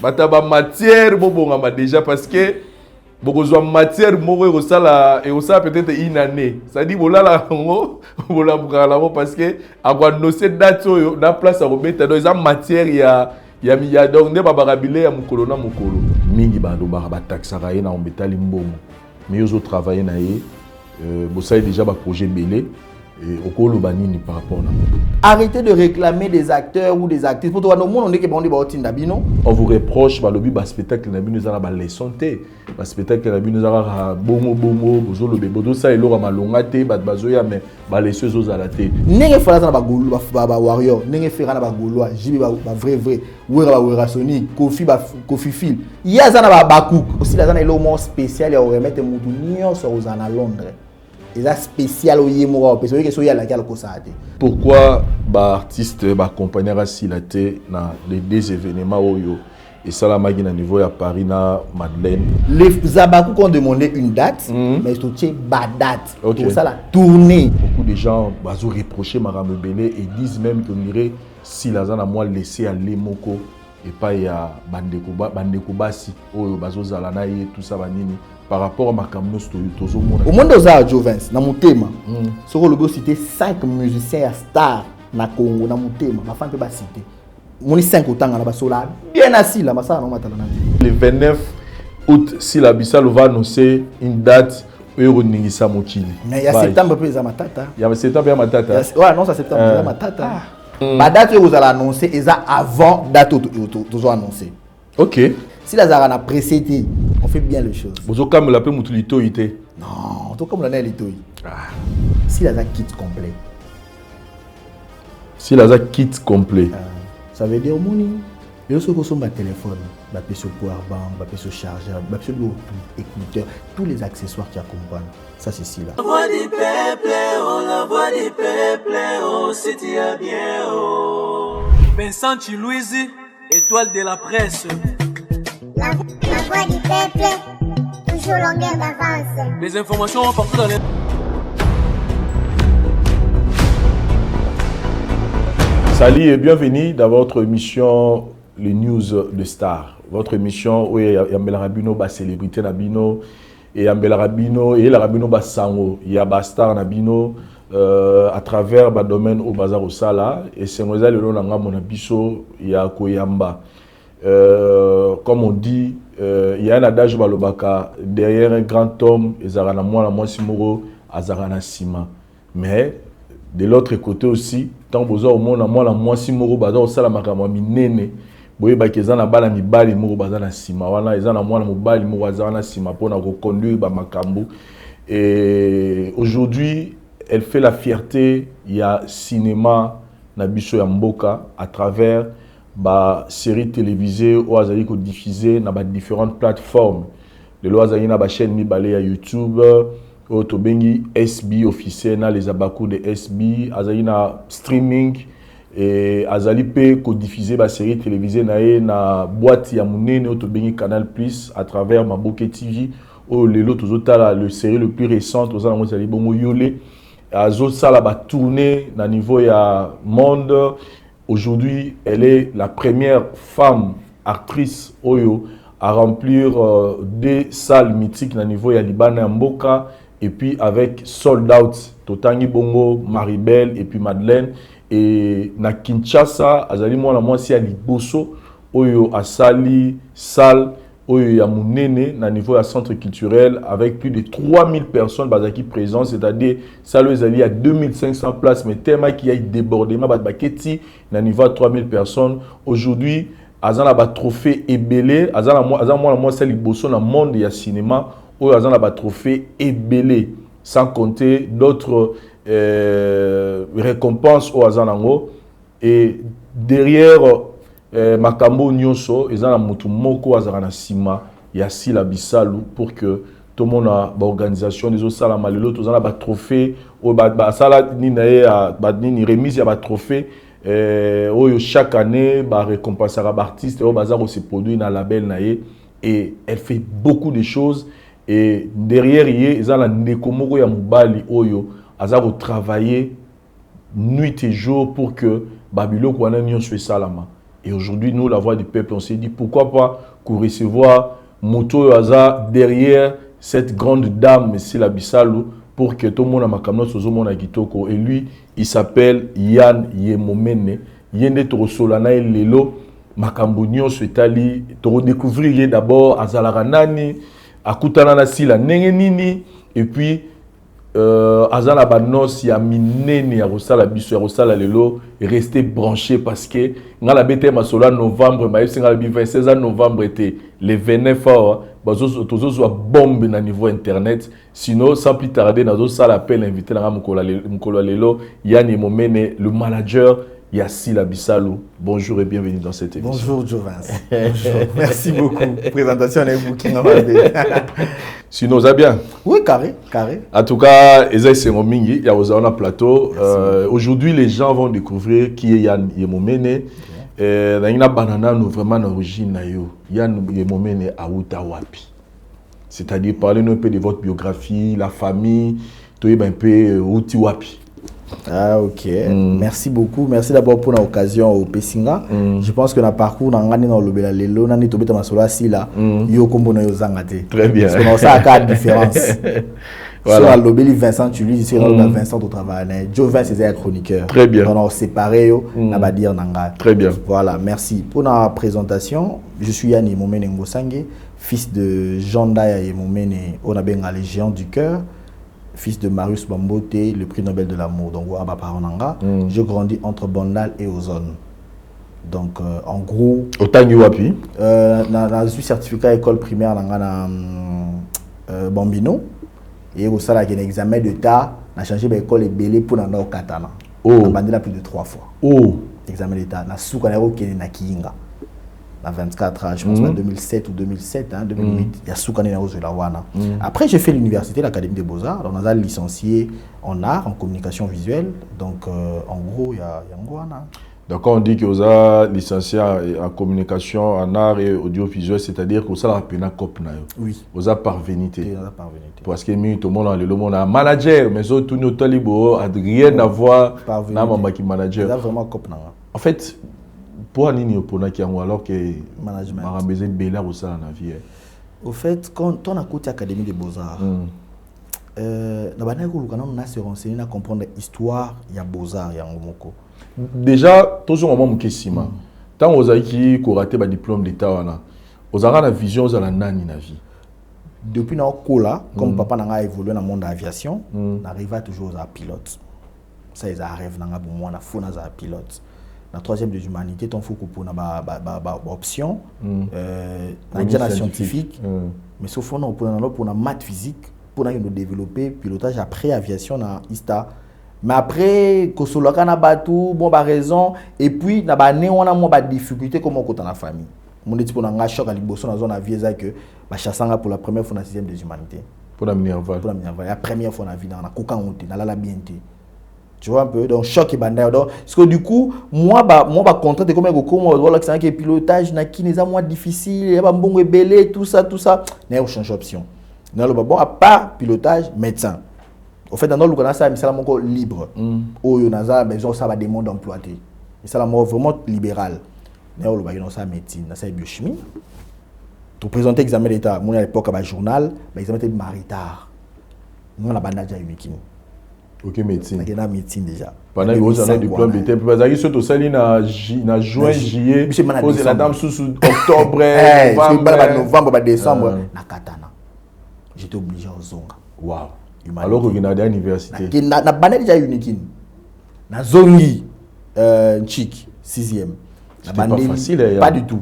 bataba matière bobonga déjà parce que beaucoup de matière moko ça peut-être une année ça dit bolala ngo bolabukala parce que akwandose date oyo na place à robeta donc eza matière ya donc ne babarabile ya mukolo na mukolo mingi bando ba taxaka ye na ombetali mbongo mais ozo travailler na ye bosai déjà ba projet belé et au colo banini par rapport là. Arrêtez de réclamer des acteurs ou des actrices. Pour toi, nous on est que bon on vous reproche par le but spectacle na bino za ba leçon té, ba spectacle na bino za bongo bozo le bebodo ça elora malonga té ba bazoya mais ba leçon zo za la té. Nenge fala za ba golo ba warrior, nenge fera na ba golo, jibi ba vrai, wera Sonic, Kofi Phil. Ya za na ba bakouk, aussi la za na elo mo spécial ya remettre mutu nyonso aux à Londres. Spécial au yémoa parce que so ya la kala kosate. Pourquoi ba artiste ba accompagner Silaté na les deux événements oyo et ça la magi na niveau à Paris na Madeleine. Les Zabakou ont demandé une date mais ils ont dit ba date. Okay. Pour ça la tournée. Beaucoup de gens bazo reprocher Maram Belé et disent même qu'on dirait si la zana moi laisser aller moko et pas ya bandeko basi oyo bazo zalana et tout ça banini. Par rapport à ma caméra, au monde de Jovens, dans mon thème, sur le go citer 5 musiciens stars na Congo, dans mon thème, ma femme peut pas citer. Mon 5 autant à la basola, bien assis là, ma ça non matala. Le 29 août, si la Bissau va annoncer une date, euro ningisa mokili. Mais il y a septembre peu za matata. Il y a septembre ya matata. Ouais, non, ça septembre ya matata. Ma date vous allez annoncer et ça avant date toujours annoncé. OK. Si la Zara a précédé, on fait bien les choses. Vous avez comme l'appel Moutulito ité. Non, on comme l'année Lito. Si la Zara quitte complet. Si la Zara quitte complet. Ça veut dire money. Et aussi qu'on son téléphone, bah sur powerbank, bah sur chargeur, bah sur écouteur, tous les accessoires qui accompagnent. Ça c'est si là. La voix du peuple, oh la voix du peuple, oh c'était bien oh. Vincent Chilouise, étoile de la presse. La voix du peuple, toujours longueur d'avance. Les informations partout dans les... Salut et bienvenue dans votre émission Les News de Star. Votre émission où il y a Yambela Rabino, célébrité Nabino, et Yambela Rabino, et la Rabino Sango. Il y a Star Nabino à travers le domaine au Bazar au Sala. Et c'est nous allons le nom de Biso, il y a Koyamba. Comme on dit, il y a un adage balobaka derrière un grand homme, Ezarana moi simoro, Azarana sima. Mais de l'autre côté aussi, tant besoin au monde la moi simoro bazar au sala makama minene. Boye bakezana bala mibali moro bazana sima wana ezana mwana mobali moro bazana sima pour na reconduire ba makambo. Et aujourd'hui, elle fait la fierté, il y a cinéma na biso ya mboka à travers ba série télévisée ou azali ko diffuser na ba différentes plateformes. Le lo azali na ba chaîne mibale ya YouTube o to bengi SB officiel na les abakou de SB azali na streaming et azali pe ko diffuser ba série télévisée na boîte ya munene o to bengi Canal Plus à travers Maboke TV o lelo tozotala le série le plus récent tozala mo azali bongo yolé azo sala ba tourner na niveau ya monde. Aujourd'hui, elle est la première femme actrice Oyo à remplir des salles mythiques à niveau ya Liban et Mboka et puis avec Sold Out, Totangi Bongo, Maribel et puis Madeleine et na Kinshasa, azali mwana mwasi ya Liboso Oyo a sali salle Oyo ya munene na niveau ya centre culturel avec plus de 3000 personnes bazaki présentes, c'est-à-dire salle ezali à 2500 places mais tellement qu'il y a eu débordement baketi na niveau à 3000 personnes. Aujourd'hui, azana ba trophée ebelé, azana moi c'est Liboso na monde ya cinéma Oyo azana ba trophée ebelé sans compter d'autres récompenses au azanango et derrière makambo nyonso ezana mutu moko azara na sima ya sila bisalu pour que tout le monde a organisation des autres salama lelo tozana ba trophée o ba sala ni na ba ni remise ya ba trophée oyo chaque année ba récompenser ba artiste o bazar se produit na label na ye et elle fait beaucoup de choses et derrière ye ezana ndeko moko ya mobali oyo azaro travailler nuit et jour pour que babilo kwana nyonso salama. Et aujourd'hui, nous, la voix du peuple, on s'est dit pourquoi pas qu'on recevoir Moto Haza derrière cette grande dame, M. Labissalou, pour que tout le monde a makamno sozo mona kitoko. Et lui, il s'appelle Yann Yemomene. Yende Torosolana et Lelo, Makambonio, Suetali, Toro découvrir d'abord Azalaranani, Akutanana Sila Nengenini, et puis Azala Banos, Yaminene, Yarosala Biso, Yarosala Lelo, est resté branché parce que dans la BT Masola novembre, ma 26 novembre était le 29 heures. Tous soit bombe na niveau internet, sinon sans plus tarder dans ça l'appel invité na Mukolo Lelo Yann Yemomene, le manager Yassi Labissalou. Bonjour et bienvenue dans cette émission. Bonjour Jovens. Bonjour. Merci beaucoup. Présentation est booking. Sinon ça bien. Oui, carré. En tout cas, Eza Seromingi, il y a un plateau. Aujourd'hui, les gens vont découvrir qui est Yann Yemomene. Dans banana nous vraiment d'origine na yo Yann Yemomene a Wapi, c'est-à-dire parlez-nous un peu de votre biographie, la famille, tout un peu Outi Wapi. Ah ok, merci beaucoup, merci d'abord pour l'occasion au Pessinga. Je pense que dans le parcours dans ngani na lobela lelo na ni tobeta masolo asila yo kombo na yo zangate. Très bien. Parce que ça a quatre différences. Voilà. Sur Lobeli Vincent, tu lui ici Vincent au travail. Joe Vincent c'est un chroniqueur. Très bien. On a séparé na ba dire nanga. Très bien. Voilà, merci. Pour la présentation, je suis Yann Yemomene Ngosange, fils de Jean Daya Yemomene, on a bien les géants du cœur, fils de Marius Bambote, le prix Nobel de l'amour. Donc voilà, Baparonanga. Je grandis entre Bondal et Ozone. Donc en gros, Autant Wapi. Je suis certificat école primaire dans Bambino. Et au sein d'un examen d'État, on a changé l'école et belé pour nous au Katana. On a bandé là plus de 3 fois. Examen d'État. On a soukané au Kenya na Kiinga. À 24 ans, je pense en 2007 ou 2007, 2008, il y a soukané na Ozolawana. Après, j'ai fait l'université, l'Académie des Beaux-Arts. On a licencié en art, en communication visuelle. Donc, en gros, il y a Ngouana. Donc, on dit que vous avez licencié en communication, en art et audiovisuel, c'est-à-dire que vous avez un cop. Oui. Vous avez parvenité. Parce que tout le monde a un manager, mais tout le monde n'a rien à voir avec un manager. Vous avez vraiment cop. En fait, pour Nini Opona qui a alors que management. On a besoin de Béla au sein de la vie. Au fait, quand on a côté Académie des Beaux-Arts, on a se renseigner, à comprendre l'histoire, il y a Beaux-Arts, il y a Ngomoko. Déjà, toujours un moment question. Tant vous avez qui raté le diplôme d'État, vous avez la vision, vous avez la nani na vie. Depuis na Kola, comme papa n'a évolué dans le monde de l'aviation, on arrive toujours à pilote. Ça, ils arrivent dans le monde, on a pilote. La troisième des humanités, on faut qu'on ait une option, une scientifique, mais sauf qu'on a une maths physique pour développer pilotage après aviation dans ISTA. Mais après, quand on a battu, bon, raison, et puis, on a des difficultés comme on a dans la famille. On dit qu'on a un choc à l'Ibosso dans la zone de que chassanga pour la première fois dans la 6e des humanités. Pour la Minerval. La première fois dans la vie, dans la coca-honte, dans la bienté. Tu vois un peu, donc choc et bandai. Parce que du coup, moi, content de comment c'est un pilotage, c'est moins difficile, il y a un bon rebelle, tout ça. Mais on change d'option. Bon, à part pilotage, médecin. Au fait, dans le cas, c'est un libre. Où il y a des demandes d'emploi. C'est vraiment libéral. Dans le cas, c'est médecine, c'est biochimie. Pour présenter l'examen d'État, à l'époque, il y a un journal, l'examen était maritar. Nous, on a bandage à unique. Ok, médecine. Il y a une médecine déjà. Pendant que vous avez un diplôme d'État, parce que surtout ça, il y a juin, juillet, c'est la dame sous octobre, novembre, décembre, na katana. J'étais obligé à zonga. Waouh. Alors que vous avez à l'université. Na banane déjà unique. Na zongi, chic, 6e. C'était pas facile. Pas du tout.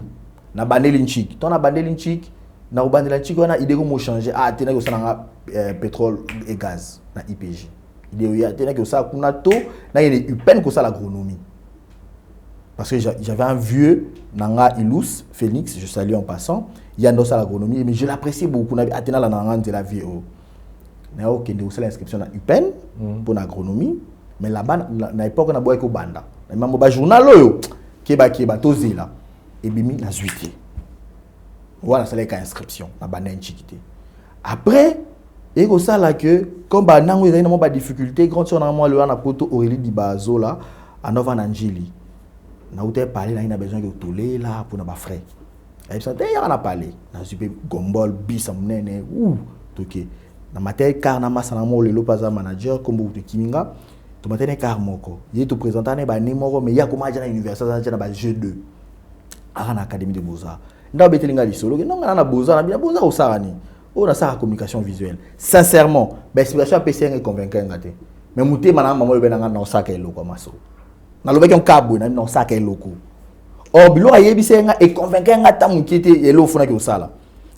Na banane chic. Ton na banane chic, na banane chic, on a idée comment changer. Ah, t'es là que pétrole et gaz, na IPG. Il y a que ça, il y a une peine que ça l'agronomie. Parce que j'avais un vieux, Nanga Ilous, Phoenix, je salue en passant, il y a l'agronomie, mais je l'apprécie beaucoup. Il y a la vie. Il y a l'inscription à UPEN pour l'agronomie, mais là-bas, à l'époque, on a besoin de banda. Il y a un journal qui est tosé là, et bimi la zuité. Voilà, c'est l'inscription, la banda chiquité. Après, et comme ça là que comme bah nango ils ont des difficultés quand on a moi le ana poto Aurélie Dibazo là à Nova Angeli na uté parler na ina besoin de toler là pour na ba frère et ça t'es on a parlé na super gombol bis amnene ou OK na matin car na masana mo lelo pas manager comme vous kiminga to matin car moko il te présenter na ba numéro mais ya comment na université na ba G2 à l'académie de Beaux-Arts nda betelinga lisolo non na Beaux-Arts na bien Beaux-Arts au sarani on a ça communication visuelle sincèrement ben explication PC est convaincant ngate mais muté manama mo be na ça ka eloko maso na lobeki on kabo na non ça ka eloko or bilo ayebisenga et convaincant ngata mukete elo funa ki osala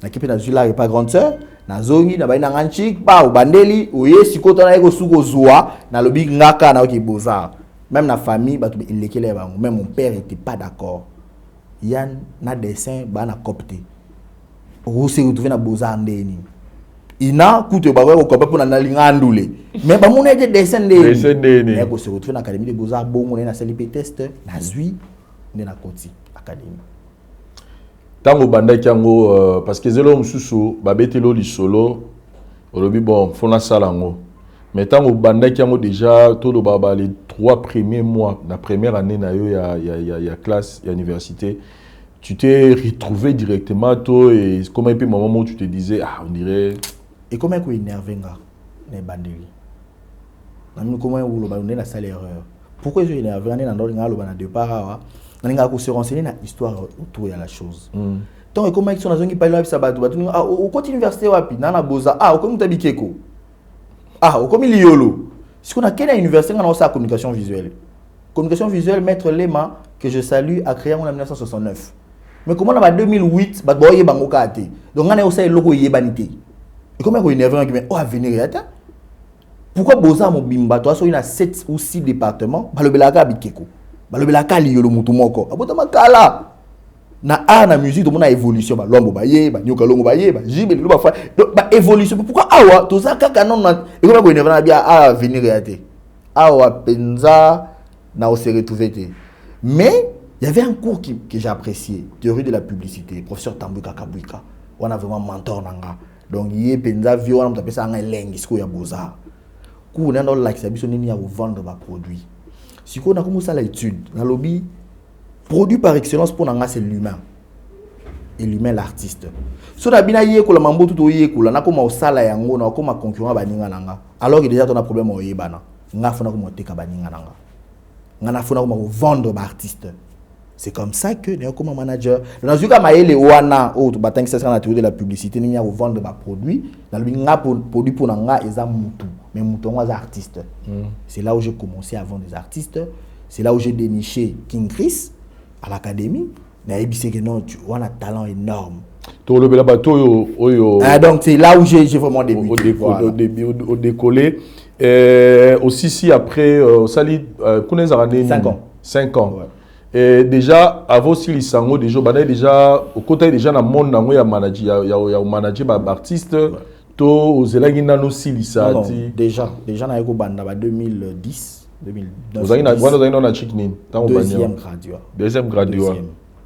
na kipe na zula pas grande sœur na zongi na baina nganchik ba ubandeli oye sikota na eko suko zoa na lobi ngaka na ki Beaux-Arts même na famille ba to ilekele bango même mon père était pas d'accord Yann na dessin ba na copté o se retrouver na Beaux-Arts ndeni ina kuto ba ko ko pa na linga ndule mais ba mona de dessin ndeni mais ko se retrouver na académie de Beaux-Arts bongo na CLP test na zui na koti académie tango bandaki yango parce que zelo mususu babetelo lisolo olobi bon fona salango mais tango bandaki yango déjà tout le baba les 3 premiers mois la première année na yo ya classe ya université tu t'es retrouvé directement toi et comment un peu moment où tu te disais ah on dirait et comment ko énervé nga ne bandeli na comment où le ballon na salle erreur pourquoi je énervé na ndo nga lo bana départ on a se renseigner na histoire autour de la chose. Donc et comment ils sont dans un pays là ça batu ah au côté université wapi na Beaux-Arts ah au comme tabikeko ah au comme liolo si on a quelle université on a ça communication visuelle maître Lema que je salue a créé en 1969 mais comment en 2008 ba boye bango kate donc on a aussi loko yebanité et comment ko énervé qui mais oh avenir attends pourquoi Beaux-Arts mo bimba toi so il a 7 ou 6 départements ba lobelaka bikeko balobela kali yolo mutu moko abota makala na art na musique to mona évolution ba lombo ba ye ba nyoka longo ba ye ba jibe lo ba fa ba évolution pourquoi awa to za kaka non na e ko ba ko nevana bia a venir yate awa penza na o se retrouver te mais il y avait un cours que j'ai apprécié théorie de la publicité professeur Tambuka Kabuika on a vraiment mentor nanga donc yé penza vio on m'appelle ça un lengi sko ya Beaux-Arts cours na like ça biso nini ya vendre ba produit si on a commencé à l'étude, dans le lobby, produit par excellence pour nous, c'est l'humain. Et l'humain, l'artiste. Si on a bien yé, la mambo tout yé, on a comme au sala yango, on a comme concurrent baninga nanga. Alors que déjà on a problème au yébana. On a fait comme teka baninga nanga. On a fait comme vendre l'artiste. C'est comme ça que nous comme manager. Dans ce cas, maïle ouana, oh, tu bâtis ça la théorie de la publicité, nous avons vendre des produits. Dans le binga produit pour nanga, ils ont moutou. Mais mouton was artiste. C'est là où j'ai commencé à vendre des artistes. C'est là où j'ai déniché King Chris à l'académie. Mais c'est que non, tu as un talent énorme. Donc c'est là où j'ai vraiment débuté. Au décollé. Aussi si après, Sali, 5 ans. 5 ans. Ouais. Et déjà avant si les sango déjà au côté déjà dans monde nango ya manager ya manager ba artiste to ozelagi nano silisa ti déjà na eko banda ba 2010 2009 ozali na chiknin tango deuxième graduat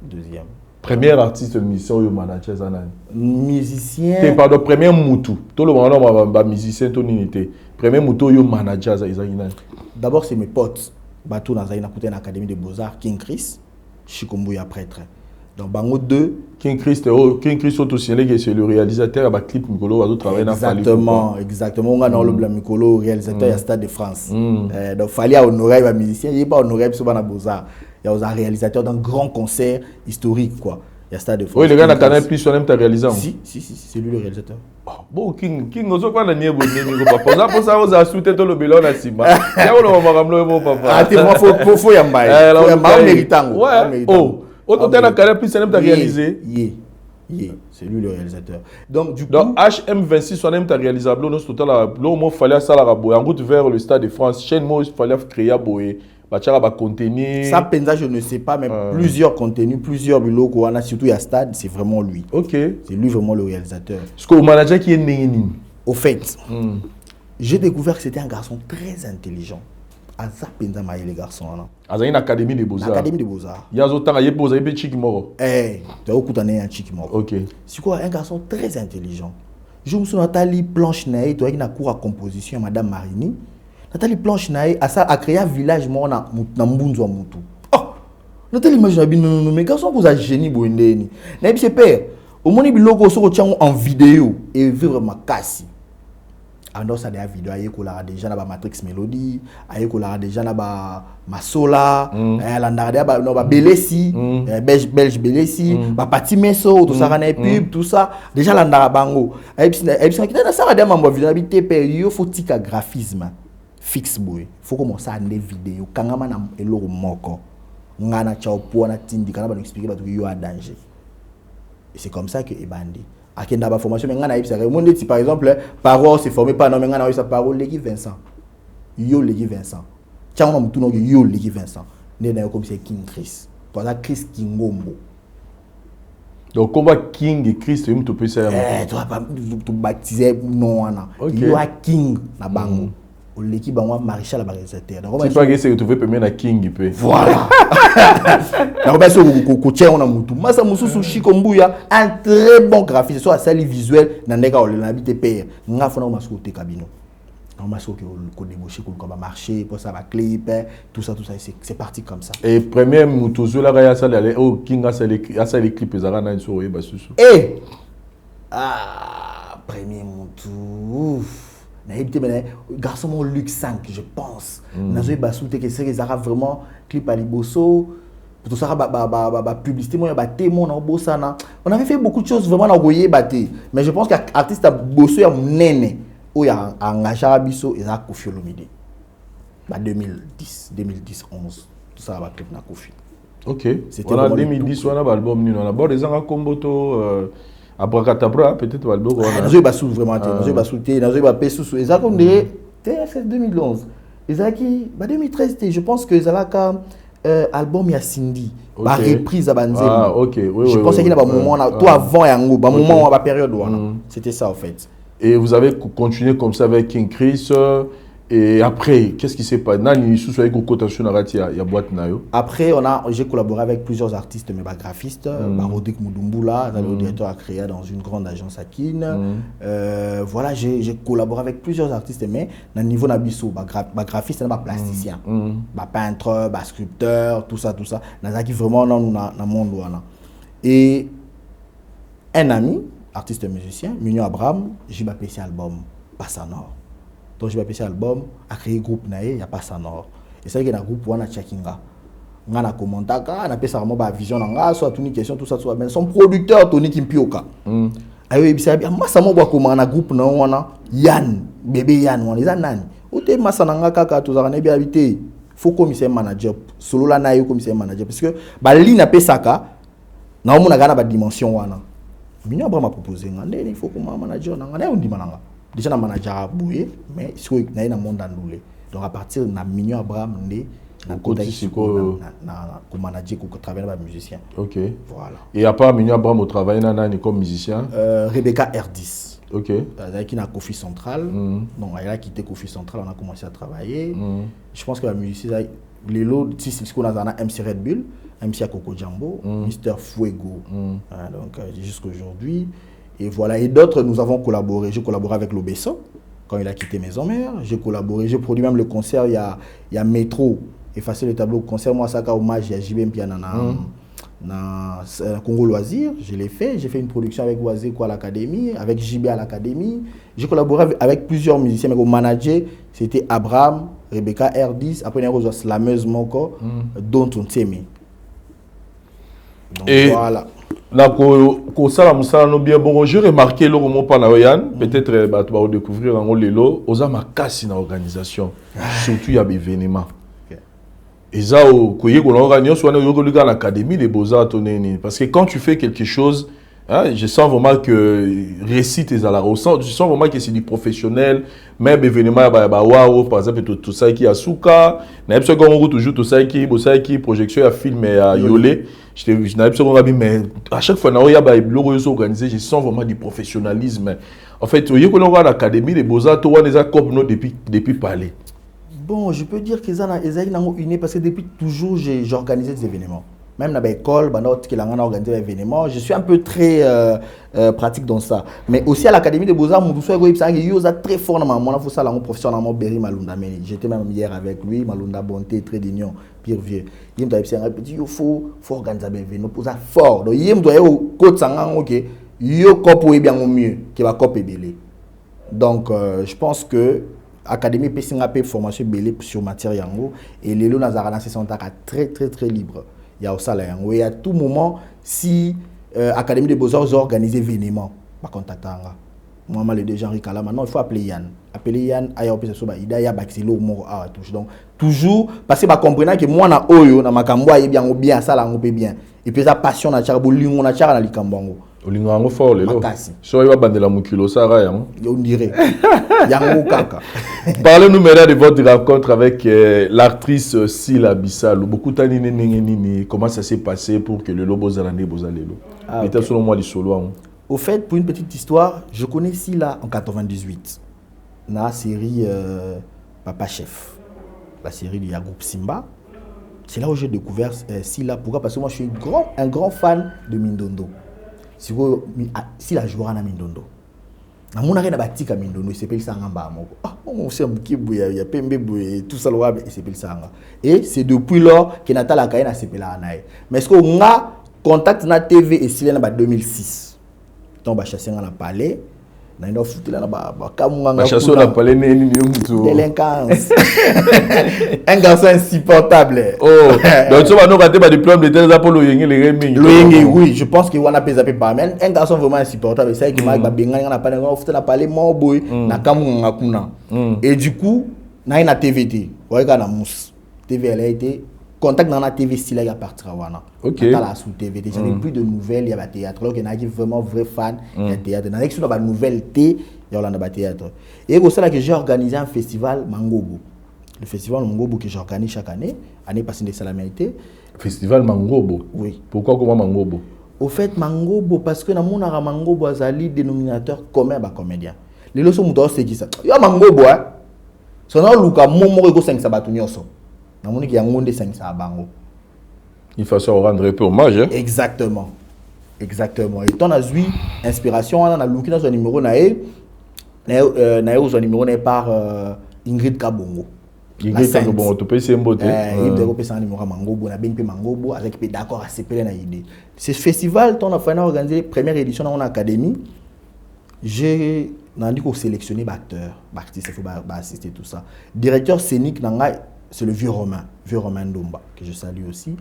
deuxième première artiste mission yo manager zanani musicien pardon premier mutu to le moment ba musicien to ninité premier mutu yo manager za izagina d'abord c'est mes potes Batou dans une académie de Beaux-Arts, King Chris, Chikombuya prêtre. Donc, Bango 2. King Chris, c'est le réalisateur de clip Mikolo, il travaille dans exactement. On a dans le blanc Mikolo, réalisateur de Stade de France. Donc, il fallait honorer les musiciens, il n'y a pas honoré les Beaux-Arts. Il y a un réalisateur d'un grand concert historique, quoi. Il y a Stade de France. Oui, le gars n'a pas plus sur même ta réalisation. Si, c'est lui le réalisateur. Bon, King, on se voit dans le niveau de papa. Pour ça, on a soutenu tout le bilan à Simba. Il y a un papa. Ah, tu vois, faut y aller. Méritant. Ouais. Oh, autant que tu as plus sur même ta réalisé. C'est lui le réalisateur. Donc, du coup. Donc, HM26, sur même ta réalisable, nous, total, là, il fallait ça, en route vers le Stade de France. Chaîne, il fallait créer à Boé. Contenu. Ça, je ne sais pas, mais plusieurs contenus, plusieurs bulots qu'on a, surtout à Stade, c'est vraiment lui. Ok. C'est lui vraiment le réalisateur. Est-ce que le manager qui est né? Au fait, j'ai découvert que c'était un garçon très intelligent. À ça, les garçons. À une académie de Beaux-Arts. Académie de Beaux-Arts. Il y a autant de Beaux-Arts, il y a Chikimoro. Tu as beaucoup d'années un Chikimoro. Ok. C'est quoi, un garçon très intelligent. Je me suis Nathalie Planche Naï, tu as une cour à composition, Madame Marini. Nathalie Planche Naï a créé un village dans Mbunzo Moutou. Oh, Nathalie imagine non mais garçon vous a génie boindeni. Na bi c'est père. Au moins biloko so tient en vidéo et vraiment casse. Alors ça des vidéos aye ko la déjà na ba Matrix Melody, aye ko la déjà na ba Masola, la ndara ba no ba Belesi, belge Belesi, ba Pati Meso tout ça kana pub tout ça déjà la ndara bango. Et puis na ça des mambo vidéo habité période faut tika graphisme fixe boy. Faut commencer à des vidéos kangama na eloko moko. Ngana chao po na tindi kana ba expliquer ba yo a danger. Et c'est comme ça que ebandi. Akenda ba formation mais ngana yebisa monde ti par exemple parole se formé pas non mais ngana yebisa parole l'équipe Vincent. Yo l'équipe Vincent. Tiens on mutu no yo l'équipe Vincent. Né na comme c'est King Chris. Pour ça Chris Kingombo. Donc combat King et Chris tu peux ça. Tu vas pas tu baptiser non ana. Yo a King na bango. L'équipe bango Maréchal la réalisateur. Donc c'est pas que c'est retrouver premier na King peut. Voilà. Na ba so ko tien on a mutu. Masa mususu Shikombuya un très bon graphiste soit sali visuel na ndeka o na habité père. Nga fona ma so te kabino. On m'a so ko débaucher ko ba marcher pour ça va clip tout ça c'est parti comme ça. Et premier mutu zo la ya sali aller au King a sali clip ezara na so e ba susu. Eh premier mutu na habité mais garçon mon Luc 5 je pense. Na zo ba souté que c'est ezara vraiment clip à liboso. Tout ça publicité moi ba témoin na bosana. On avait fait beaucoup de choses vraiment na goyer baté mais je pense qu'artiste a bossé ya nene o ya engagé biso et ça Koffi Olomide. Ba 2010 11 tout ça va clip na Koffi. OK. C'était en 2010 on a album ni on a bord des anga komboto Abracadabra peut-être album on a. Na zo ba sou vraiment na zo ba souté na zo ba pesu et ça comme dire c'est 2011. Et ça qui ba 2013 je pense que Zalaka album ya Cindy ba reprise à Banzem. Ah OK, oui je pense qu'il y a un moment là tout avant yango ba moment ba période là. C'était ça en fait. Et vous avez continué comme ça avec King Chris et après qu'est-ce qui s'est passé? Nani sous avec cotation narati ya boîte nayo. Après j'ai collaboré avec plusieurs artistes mais ba graphistes, ba Rodrigue Moudumbula, le directeur a créé dans une grande agence à Kin. Voilà, j'ai collaboré avec plusieurs artistes mais na niveau na biso ba graphiste ba plasticien, ba peintre, ba sculpteur, tout ça na qui vraiment na monde wana. Et un ami artiste musicien, Mignon Abraham, j'ai pas PC album Passanor. Donc j'ai pas PC album a créé groupe naé, y a Passanor. Et ça que na groupe wana Tchakinga. Ngana komantaka, na pesa vraiment ba vision nga, soit une question tout ça soit ben son producteur Tony Kimpioka. Ayo ebisa bi massa mo ba koma na groupe na wana Yann, bébé Yann wana eza nani. Ote massa nga kaka to za na bi habité. Faut commissaire manager, solo la na yo commissaire manager parce que ba li na pesaka na omona gana ba dimension wana. Mignon Abraham m'a proposé il faut que mon manager déjà na manager boué mais sur na monde andoulé donc à partir na Mignon Abraham na côté na manager ko travailler ba musicien. OK. Voilà. Et à part Mignon Abraham au travail nani comme musicien Rebecca R10. OK. Elle qui na Koffi Central. Donc elle a quitté Koffi Central, on a commencé à travailler. Je pense que la musicien les lots si ce qu'on a MC Red Bull, MC Coco Jambo, Mr Fuego. Donc jusqu'à aujourd'hui et voilà et d'autres nous avons collaboré. J'ai collaboré avec Lobesso quand il a quitté Maison Mère, j'ai collaboré, j'ai produit même le concert il y a Métro effacer le tableau concert moi ça ka hommage à JB Mpiana na Congo Loisir, je l'ai fait, j'ai fait une production avec Oisé quoi à l'académie, avec JB à l'académie. J'ai collaboré avec plusieurs musiciens mais au manager, c'était Abraham, Rebecca R10, après on a Slameuse Moko dont on s'aimait. Donc et voilà. Là, quand ça, bien bon, j'ai remarqué le roman Panaoyan, peut-être tu vas découvrir en Lelo, aux amakasi dans l'organisation, surtout il y a des événements. Et ça, qu'on organise, soit dans l'académie des beaux-arts, parce que quand tu fais quelque chose, hein, je sens vraiment que récite tes alarmes. Je sens vraiment que c'est du professionnel. Même événement, par exemple, tout ça qui a souka. Toujours tout ça qui projection à film et à yolé. Je n'avais pas mais à chaque fois, il y a des organisé. Je sens vraiment du professionnalisme. En fait, il y a l'académie des beaux-arts, depuis parler. Bon, je peux dire qu'ils ont une parce que depuis toujours, j'ai organisé des événements. Même dans l'école, qui a organisé des événements, je suis un peu très pratique dans ça. Mais aussi à l'Académie des Beaux-Arts, je suis très fort dans mon professeur Berry Malunda. J'étais même hier avec lui, Malunda Bonté, très d'union. pire vieux. Il me dit il faut organiser bien événement pour ça fort. Donc il me doit au côté sangang OK. Yo copo est bien au mieux que va copo belé. Donc je pense que Académie Pessinga P formation belé sur matière yango et les lots nazarana sont très très très libre. Il y a au salaire yango et à tout moment si Académie des Beaux-Arts organise événement pas contacter nga. Moi les deux gens Ricala maintenant il faut appeler Yann. Appeler Yann aya opesa so ba ida ya baxilo mo a touche. Donc toujours parce que ba comprendre que moi na oyo na makambo aye bien ça la ngopé bien. Et puis ça passion na chara bolingo na chara na likambango. Olingo ngo fort lelo. So va bandela mukilo sara yango. On dirait. Yango kaka. Parlez-nous maintenant de votre rencontre avec l'actrice Sila Bissalo. Beaucoup tani nini comment ça s'est passé pour que le lobo zalande bozalelo. Était selon moi du solo. Au fait, pour une petite histoire, je connais Sila en 98. Dans la série Papa Chef, la série du groupe Simba. C'est là où j'ai découvert Sila. Pourquoi? Parce que moi, je suis un grand fan de Mindondo. Sila jouera à Mindondo. Na mon arrêt na Mindondo, il s'appelle Sangamba. On sait qu'il y a Pembe tout ça, il s'appelle Sanga. Et c'est depuis lors que Nathalie Akaina s'appelle Anaï. Mais est-ce qu'on a contact na TV et Sila en 2006? Donc, bah, chasser dans le palais. On a foutu là, bah, chasser dans le palais, délinquance. Un garçon insupportable. Oh, donc tu vas nous rater ma diplôme de tel pour le yenge, les reming. Le yenge, oui, je pense qu'il y a un par même. Un garçon vraiment insupportable. C'est ça qui m'a dit, on a pas foutu dans le palais, mon boy, na kamunga kuna. Et du coup, on a une TVT. On a une mousse. TV, elle a été. Contact dans la TV style à partir wana. OK. Dans la sous TV déjà plus de nouvelles, il y a théâtre. Alors qu'il y a qui vraiment vrai fan de théâtre. Dans l'ex la nouvelle T, il y a le théâtre. Et c'est là que j'ai organisé un festival Mangobo. Le festival Mangobo que j'organise chaque année, année passée de Salamité. Festival Mangobo. Oui. Pourquoi comment Mangobo? Au fait Mangobo parce que dans mon ara Mangobo azali dénominateur commun ba comédien. Les leçons muto c'est qui ça? Yo Mangobo hein. Son nom Luka momo ego 5 sabatu nyoso. Il faut se rendre un peu hommage. Hein? Exactement. Exactement. Et ton as vu inspiration, on a looké dans son numéro nae son numéro par Ingrid Kabongo. Ingrid Kabongo, tu peux essayer de beauté. Il doit repasser un numéro Mangobo, on a bien Mangobo avec d'accord à CPL na idée. Ce festival, on a fait organiser première édition dans mon académie. J'ai dit qu'on sélectionné acteurs, artistes, il faut assister tout ça. Directeur scénique c'est le vieux Romain Domba, que je salue aussi.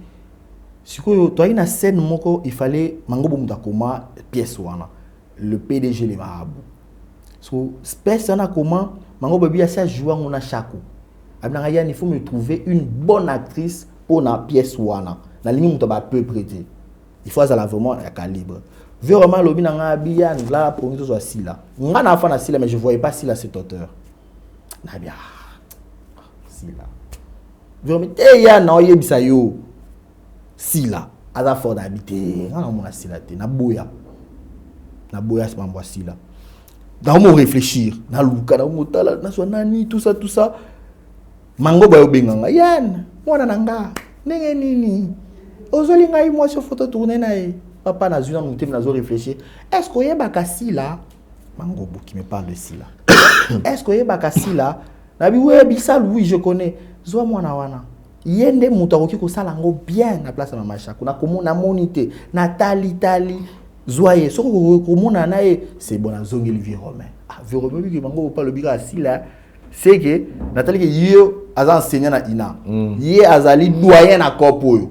Si tu as une scène, il fallait Mangobo Mutakoma, pièce wana. Le PDG les marabouts. So, spécialement comment Mangobo Bia ça jouer on a chaque. Il faut me trouver une bonne actrice pour la pièce wana. La ligne où peu prêter. Il faut avoir vraiment un calibre. Vieux Romain lobi na bien là pour nous soit Sila. On a fan Sila mais je voyais pas Sila cet auteur. Na bien. Sila. Ya na oyebisa yo Sila aza fort d'habiter na mona Sila te na boya c'est pas moi Sila dans mon réfléchir na luka na motala na so nani tout ça Mangobo yo benganga Yann mwana nanga ndenge nini ozoli ngai moi sur photo tourner na papa na zuna mutem na zo réfléchir est-ce que yebaka Sila Mangobo qui me parle de Sila est-ce que yebaka Sila na bi we Bissalo oui je connais Zoa mwana wana. Yende mutaroki ko salango bien na place na machaku na komona monité na tali zoye so ko mona nae c'est bon azongeli vieux Romain. Ah vieux Romain bi mango pas le bira Sila c'est que Nathalie que yo aza enseignant na ina. Yé azali doyen na corpo yo.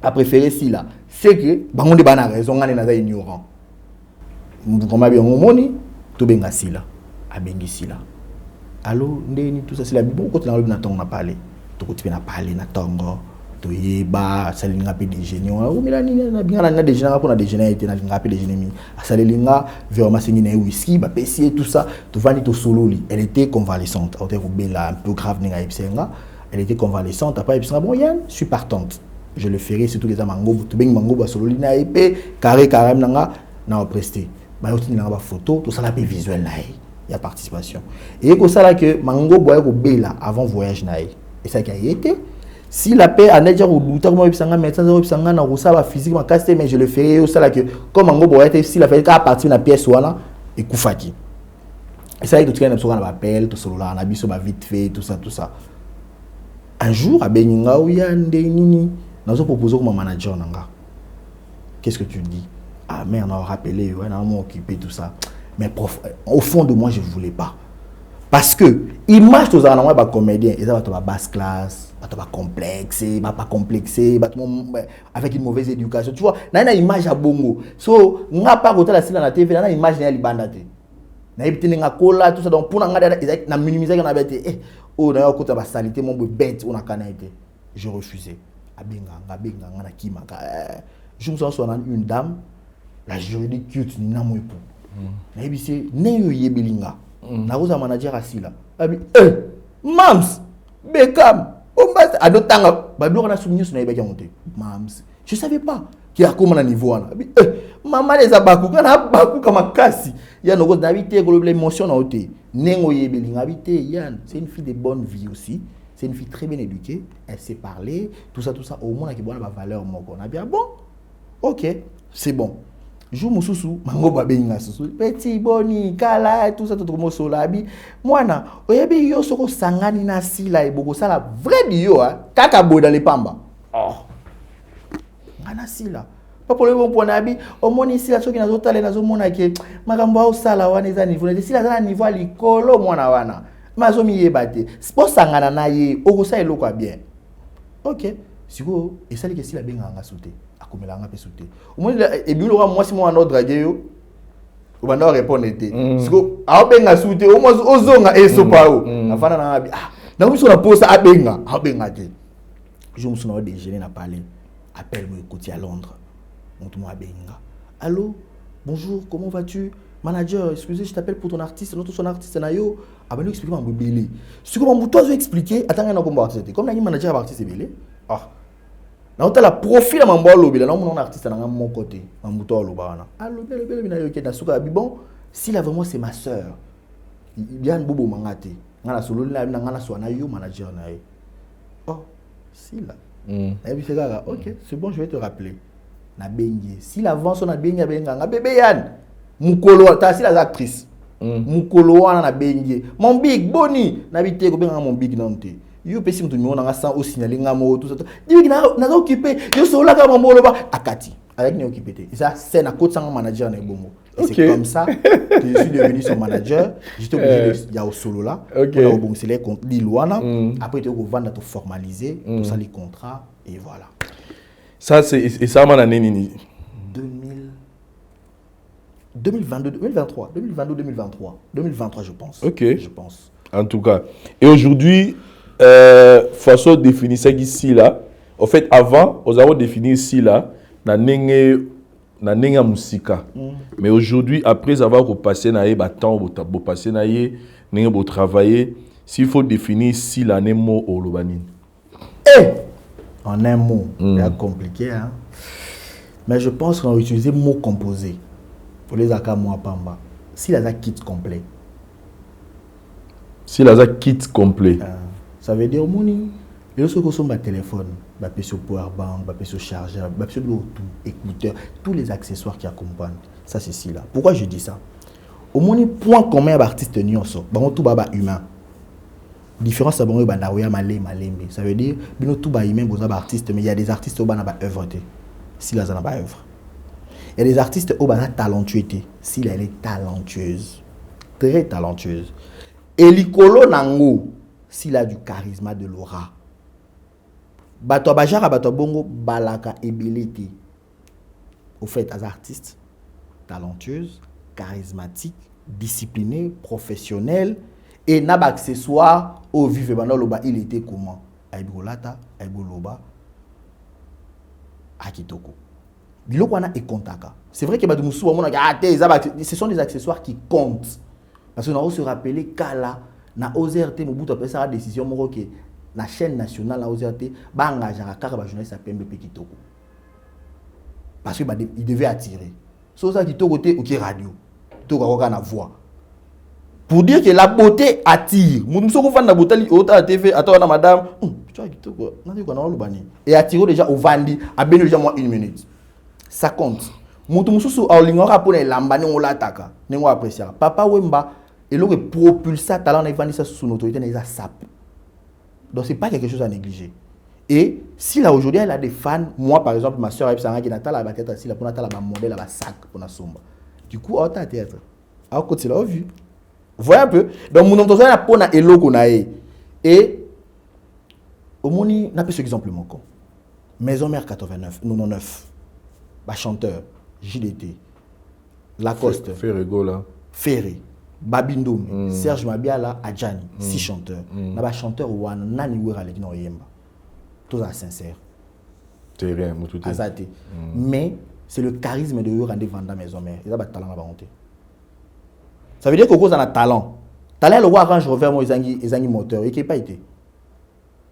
A préféré Sila. C'est que bango de bana raison ngane na za ignorant. Comment bien moni to benga Sila. A bengi Sila. Allô, ndeni tout ça c'est la beaucoup quand on a parlé. To ko na parler na tongo. To yeba salinga pe déjeuner. O milani na bien na déjeuner pour na déjeuner était na linga pe déjeuner mi. Salinga vraiment singi na whisky, ba pesier tout ça. To vani to solo li. Elle était convalescente. On était bella un peu grave ninga ipsenga. Elle était convalescente après ipsenga bon Yann, je suis partante. Je le ferai surtout les Mangobo. To beng Mangobo solo li na épée carré nanga na presté. Ba yo tinga ba photo, tout ça la pe visuel na il y a participation. Et comme ça là que Mango boye ko bela avant voyage naï. Et ça qui a été si la paix a déjà au douteur moi bisanga médecin zéro bisanga na rosa ba physique ma casse mais je le ferai au ça là que comme Mango boye était si la fait qu'à partir de la pièce wala et koufaki. Et ça tout cas na so na appel tout solo là na biso ba vite fait tout ça. Un jour, à Beninga, où il y a un nini, nous avons proposé comme manager nanga. Qu'est-ce que tu dis? Ah merde, on a rappelé, on a occupé tout ça. Mais au fond de moi, je ne voulais pas. Parce que l'image de les comédiens, ils ont une basse classe, ils ont complexe, ils pas complexé, avec une mauvaise éducation. Tu vois, il y a une image à bongo. So, on n'a pas côté la TV, il y a une image de libandate. Na yebite nga kola tout ça donc pour na minimiser na bête oh na côté ba salité mon bête on a canaité. Je refusais. Abenga na kimaka. Je me sens une dame la juridique cute ni na moipo. Na yebise ne yo yebelinga. Na rosa manager asila. Abi mams Beckham on bas adotanga ba bloka na souvenir na yebeka monter. Mams. Je savais pas qui a comment niveau là. Maman les abaku kana baku kama kasi. Ya no go d'habiter ko l'émotion na oté. Nengo yebelinga habiter Yann, c'est une fille de bonne vie aussi. C'est une fille très bien éduquée, elle sait parler, tout ça au moins qui bonne valeur moko. Na bien bon. OK, c'est bon. Jou mususu mango babenga susu. Petit boni kala tout ça tout mo solabi. Mwana, oyebi yo soko sangani na sila e boko sala vrai bio kaka boy dans les pamba. Oh. Ngana sila. Pas pour le bon point nabi, au moni sila soki na zotale na zo mona ke makambo au sala wana eza niveau. Sila za niveau likolo mwana wana. Mazo mi yebate. Sport sangana na ye, okosa eloko bien. OK. Siko esali ke sila benga nga sauter. Akomela nga pe sauter. Au moni e bilo ka moi si moi na draguer yo. O banda répondre té. Siko a benga sauter, au moins ozonga eso pao. Afana na abi. Ah, na biso na posa a benga té. Je me suis na déjeuner na parler. Appelle-moi côté à Londres. Montre-moi benga. Allô? Bonjour, comment vas-tu? Manager, excusez, je t'appelle pour ton artiste, notre son artiste nayo. Ah ben nous expliquez moi belé. Ce que mon toi expliquer, attends on combat artiste. Comme la manager artiste belé. Ah. Na on la profil à mon bolo belé, na mon artiste na mon côté. Mon moto lo bana. Allô belé na yo ke na suka bon, si là vraiment c'est ma sœur. Bien bobo mangate. Ngana solo na ngana so na yo manager na. Oh, si là. Et puis c'est là, OK, c'est bon, je vais te rappeler. Na bengi. Si l'avance on a bengi benga nga bébé Yann. Mukolo ta si la actrice. Mukolo wana na bengi. Mon big boni na bité ko benga mon big nante. Yo pesi mtu miona nga sans au signaler nga mo tout ça. Dibi na occupé. Yo sola ka mambo lo ba akati. Avec ne occupé. Et ça c'est na côté sans manager na bongo. Et c'est comme ça que je suis devenu son manager. J'étais obligé de y a au solo là. On a au bon c'est les comptes Lilwana. Après tu vas vendre tout formaliser, tout ça les contrats et voilà. Ça c'est et ça man année nini 2022 2023 je pense. OK. Je pense. En tout cas. Et aujourd'hui façon définir ça ici là. En fait avant, nous avons défini ici là na nenga musika. Mais aujourd'hui après avoir repassé na ba temps bo passer na ye nenga bo travailler, s'il faut définir ici là né mot au lobanine. En un mot, c'est compliqué hein. Mais je pense qu'on va utiliser mot composé. Pour les akamoa pamba. Si la kit complet. Si la kit complet. Ça veut dire moni. Et lorsque vous avez un téléphone, vous avez sur powerbank, vous avez sur chargeur, vous avez sur écouteur, tous les accessoires qui accompagnent. Ça c'est si là. Pourquoi je dis ça? Au moins point commun d'artistes nyonso, bah tout baba humain. Différence à bon bandaoya malembe. Ça veut dire bino tout ba humain boza ba artiste mais il y a des artistes au bana ba œuvre té. Si la zana ba œuvre. Il y a des artistes au bana talentueux si elle est talentueuse. Très talentueuse. Et likolo nango s'il a du charisme de l'aura. Bato bajara bato bongo balaka ebelete. Au fait as artistes talentueuse, charismatique, discipliné, professionnel et n'ab accessoire au vivre pendant loba il était comment aibolata aiboloba akitoko biloko wana e kontaka c'est vrai que ba musu ba mona ce sont des accessoires qui comptent parce que on se rappeler kala na OZRT mobutu après ça décision moko que la chaîne nationale la OZRT ba engager kaka ba journaliste pembe pe kitoko parce que il devait attirer so ça kitoko te OK radio to ka na voix. Pour dire que la beauté attire. Et attire déjà au vandi, à bien déjà moins 1 minute. Ça compte. Papa Wemba, et l'on propulse talent et vandi ça sous l'autorité, il y a sap. Donc, ce n'est pas quelque chose à négliger. Et si là, aujourd'hui, elle a des fans, moi, par exemple, ma soeur, elle a la tête assise, pour Natala, ma modèle, la sac, pour la sombre. Du coup, on a théâtre. À côté, là, on vu. Vous voyez un peu? Donc, mon nom, on a pour na elo qu'on a. Et, au moins, on a pris cet exemple, mon con. Maison Mère 99, bah, chanteur, JDT, Lacoste, Ferrego là. Ferré, Babindoum, Serge Mabiala, Adjani, 6 chanteurs. Na ba chanteur ou nani wera le no yemba. Tout ça sincère. C'est rien, tout est. Azate. Mais c'est le charisme de eux rendre vendre Maison Mère. Ils ont pas talent à monter. Ça veut dire que cause a talent. Talent le roi Range Rover moi ils ont moteur et qui pas été.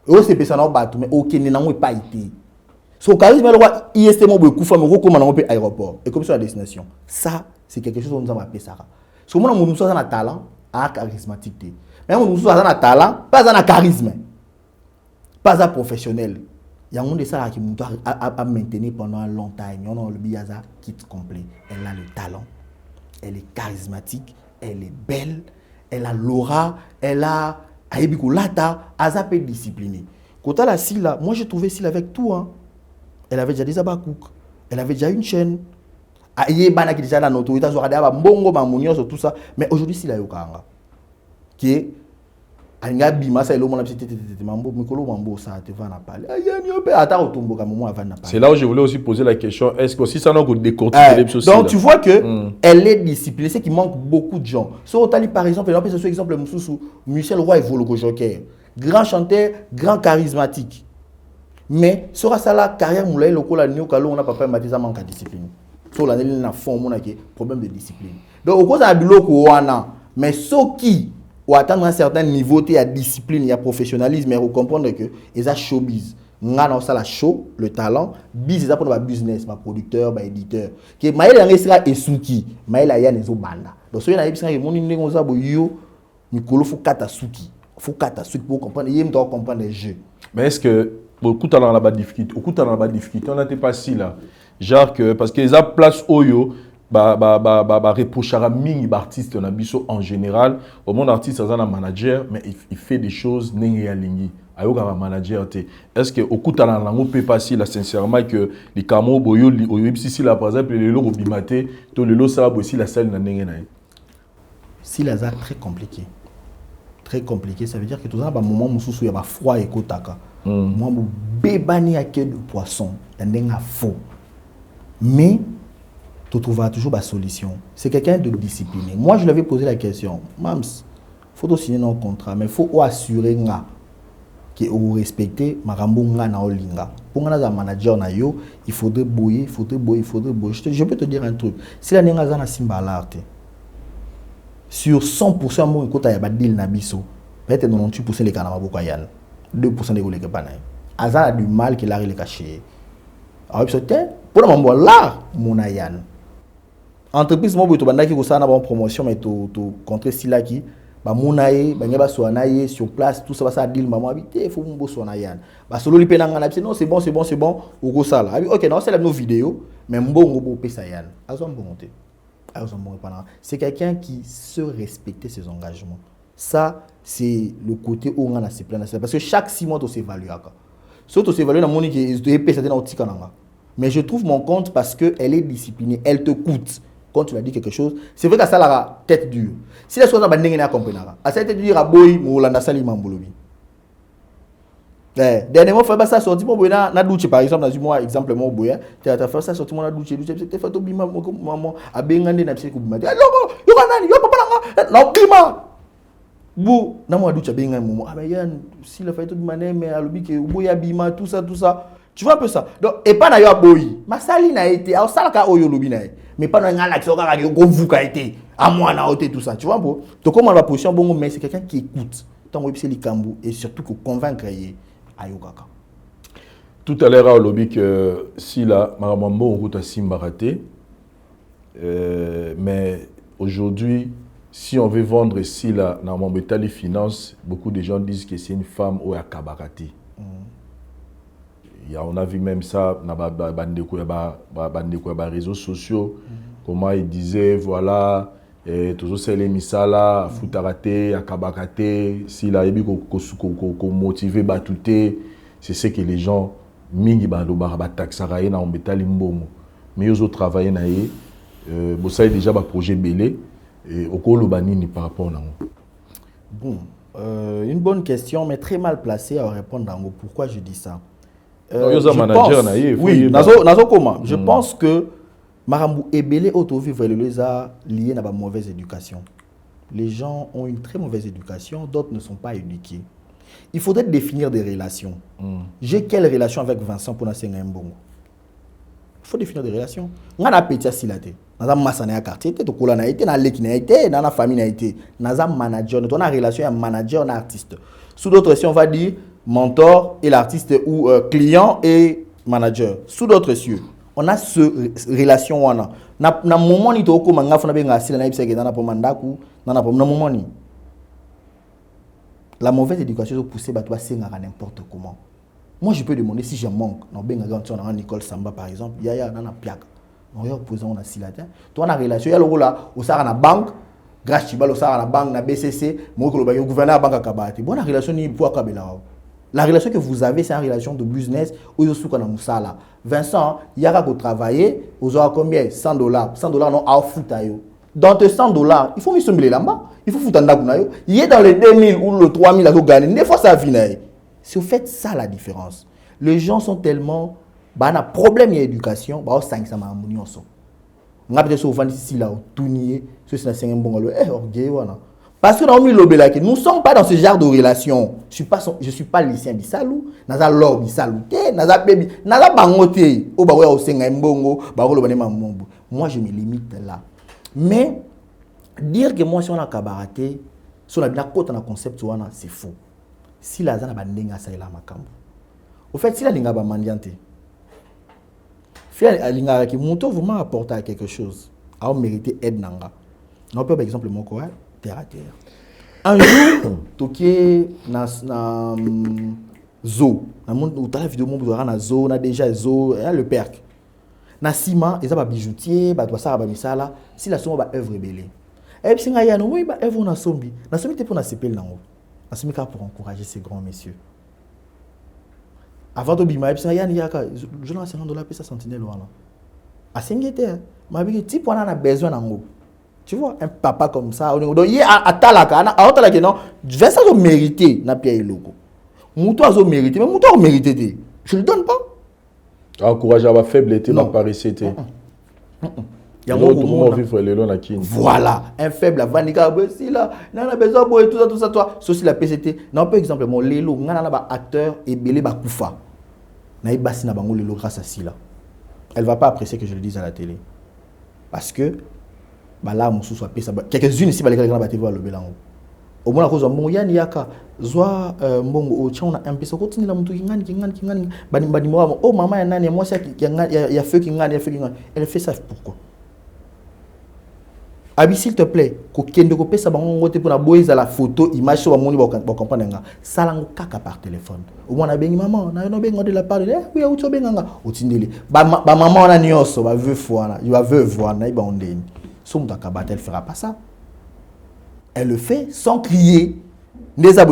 Eux c'est personne au bateau mais aucun n'a pas été. Son charisme le roi IST mo beaucoup femme recommande on peut aéroport et comme sur la destination. Ça c'est quelque chose qu'on nous a appelé ça. Parce que moi mon nous a talent à charismatique. Mais mon nous a talent pas à charisme. Pas à professionnel. Il y a un monde de ça qui a maintenu pendant longtemps. On a le biaza kit complet. Elle a le talent. Elle est charismatique. Elle est belle. Elle a l'aura. Elle a aïbikulata. Azapé disciplinée. Quand elle a Silla, moi j'ai trouvé Silla avec tout. Hein. Elle avait déjà des abakouk. Elle avait déjà une chaîne. Aïe bana qui déjà dans notre état. J'aurais dit bongo mamounion sur tout ça. Mais aujourd'hui Silla yokanga. Qui est c'est là où je voulais aussi poser la question, est-ce que si ça n'a que décortiquer donc tu vois que elle est disciplinée, c'est qu'il manque beaucoup de gens. Sur Otali par exemple, ce exemple Michel Roy et Voloko Joker, grand chanteur, grand charismatique. Mais sur la carrière moulay loko la néo kalo on a papa Matisa manque de discipline. Sur la néo na fond mon problème de discipline. Donc au cause à biloko wana, mais ce qui ou atteindre un certain niveau, il y a discipline, il y a professionnalisme, mais il faut comprendre que il y a showbiz. On a ça la show, le talent, biz c'est pour le business, ma producteur, ma éditeur. Que maïla ngesira esuki, maïla ya nezo banda. Donc so y a des gens qui mon inde ngoza bo yo, Mikolo faut katasuki, pour comprendre, il doit comprendre les jeux. Mais est-ce que beaucoup de talent là-bas difficulté, on n'était pas si là, genre que parce que les a place oyo. Reprochera mingi artiste na biso en général au monde artiste ça un manager mais il fait des choses n'engi ya lingi ayoka ba manager te est-ce que okuta na lango peut passer là sincèrement que les camo boyo oyebisi là par exemple le logo bimate to le lo ça aussi la salle na n'engi na si la za très compliqué ça veut dire que tout ça ba moment mususu ya ba froid et kotaka moi bo bebani à queue de poisson ya n'enga faux mais tu trouveras toujours la solution. C'est quelqu'un de discipliné. Moi, je lui avais posé la question. Mams, il faut signer nos contrats, mais il faut assurer que vous respectez Marambo na Olinga. Pour un manager, il faudrait bouiller. Je peux te dire un truc. Si la nenga na simba l'arte, sur 100% mon écoute, il y a deal na biso. Peut-être 98% les canards beaucoup yan. 2% des collègues pas Azan a du mal qu'il a les caché. Alors, pour le moment là, mon ayan. Entreprise mo boto bandaki ko sana ba promotion mais to contre sila ki ba munaye ba ngeba soanaye sur place tout ça va ça deal maman habité faut mon bosso na yan ba solo li penanga na non c'est bon ou ko sala OK non c'est la nos vidéo mais mbongo bo pesa yan azo mbongote azo mbongo pana c'est quelqu'un qui se respecter ses engagements ça c'est le côté où on a se plaindre parce que chaque 6 mois to s'évalue aka surtout s'évalue na moni qui de pesa na otika nanga mais je trouve mon compte parce que elle est disciplinée elle te coûte. Quand tu l'as dit quelque chose, c'est vrai que ça a la tête dure. Si la chose n'est pas comprendre, à cette tête dure, à boy, moulanda sali mambolobi. Dernièrement, fait ça sorti mon boya, na douche par exemple, dans du mois exemple mon boya, tu as fait ça sorti mon na douche, c'était fait au bima maman, à bengande na psycho bima. Alors, yo kanani, yo papa nga, non bima. Bou, na moi douche bengande maman. Ah mais yan, si le fait tout mané mais à l'obi que boya bima tout ça. Tu vois un peu ça. Donc et pas na yo boy. Ma sali na été, au salaka oyo lobi na. Mais pas dans la action que vous a été à moi na hauteur tout ça tu vois bon donc comment la position bon mais c'est quelqu'un qui écoute tant que c'est les cambou et surtout que convaincre ayokaka tout à l'heure au lobby que si là maramambo on route à Simbaraté mais aujourd'hui si on veut vendre ici là normalement les finances beaucoup de gens disent que c'est une femme ou à Kabarati. On a vu même ça dans les réseaux sociaux, comment ils disaient, voilà, et toujours c'est les misala futarate akabakate si la yebi ko motiver batute c'est ce que les gens mingi bando ba taxara na ombetali mbongo mais ils ont travaillé na ye bon ça déjà ba projet belé et okolo banini par rapport à bon une bonne question mais très mal placée à répondre en pourquoi je dis ça je pense que Marambu Ebele auto-vivre les a liés à la mauvaise éducation. Les gens ont une très mauvaise éducation, d'autres ne sont pas éduqués. Il faudrait définir des relations. J'ai quelle relation avec Vincent pour nasser un bon? Il faut définir des relations. On a petit silate. Naza masana ya quartier, to kola na été, na leki na été, na famille na été. Naza manager, on a relation un manager, un artiste. Sous d'autres cieux, on va dire mentor et l'artiste ou client et manager. Sous d'autres cieux. On a ce relation wana na moment ni to ko manga fona be ngasila na ibisa ke na pomandaku na moment ni la mauvaise éducation pousser ba toi sengaka n'importe comment. Moi je peux demander si je manque na benga ganti on a Nicole Samba par exemple yaya na piaka on y opposé on a silatin toi na relation ya lokola o sara na banque grâce chibalo sara na banque na BCC mo ko lo ba gouverneur banque kabati bona relation ni pour kabela. La relation que vous avez, c'est une relation de business où vous avez Moussala. Vincent, il y a qu'à travailler, vous aurez combien? $100. $100 non à foutre. Dans tes $100, il faut me sembler là-bas. Il faut foutre un dagunayo. Il est dans les 2000 ou le 3000 à gagner. Des fois, ça vient. C'est au fait ça la différence. Les gens sont tellement. Bah, on a problème d'éducation. Bah, on 500 mamoni en son. On a peut-être souvent ici là, tout nier. C'est un bon gars. Orgueil, voilà. Parce que nous ne sommes pas dans ce genre de relation. Je ne suis pas lycéen Bissalou, naza lor Bissalou, naza baby, naza bangote, o ba o senga mbongo, ba ko lo banema mbongo. Moi je me limite là. Mais dire que moi si on a kabaraté, si on a bien côté dans concept wana, c'est faux. Si la zana bandenga ça ila makambo. Au fait si la linga ba mandiante. Faire la linga qui monto vraiment apporter quelque chose, a mérité aide nanga. On peut par exemple mon quoi terre à terre. Un jour, toqué na zoo. Na monde la vidéo mon boudra na zoo, na déjà zoo, le perk. Na ciment, ils ba bijoutier, ba ça ba misala, si la somme ba œuvre belé. Et puis singa ya no oui ba œuvre na sombi. Na sombi te pour na sepel nango. Na sombi ka pour encourager ces grands messieurs. Avant to bima, et puis singa ya ni ya ka je na $50 pe sa sentinelle wana. A singete, ma bi type wana na besoin nango. Tu vois, un papa comme ça, donc il a talaka, non, Vincent a mérité na Pierre Logo. Mouto a mérité, mais Mouto a mérité. Je le donne pas. Encourage à la faiblesse, non pas réciter. Il y a beaucoup vivre les longs qui. Voilà, un faible vanika si là, n'a besoin de tout ça toi. Ceci la PCT. Non, par exemple, mon Lelo, n'a ba acteur et belé ba kufa. Na ibasi na bango Lelo grâce à Sila. Elle va pas apprécier que je le dise à la télé. Parce que bah là mon soit pesa quelques-unes ici bah les gars ba TV le belango au moins la cause mon yani yaka zwa mbongo o chona un pesa continue la mtu kingani bani moi oh maman ya nani moi ça ya feu kingani elle fait ça pourquoi Abi s'il te plaît ko kende ko pesa bango ngote pour na boiza la photo image so moni ba comprendre nga salango kaka par téléphone au moins na bengi maman na no bengo de la part oui o to benganga o tindeli ba maman na nyoso ba veut fois il va veut voir na ba ondeni. Elle ne fera pas ça. Elle le fait sans crier. Parce que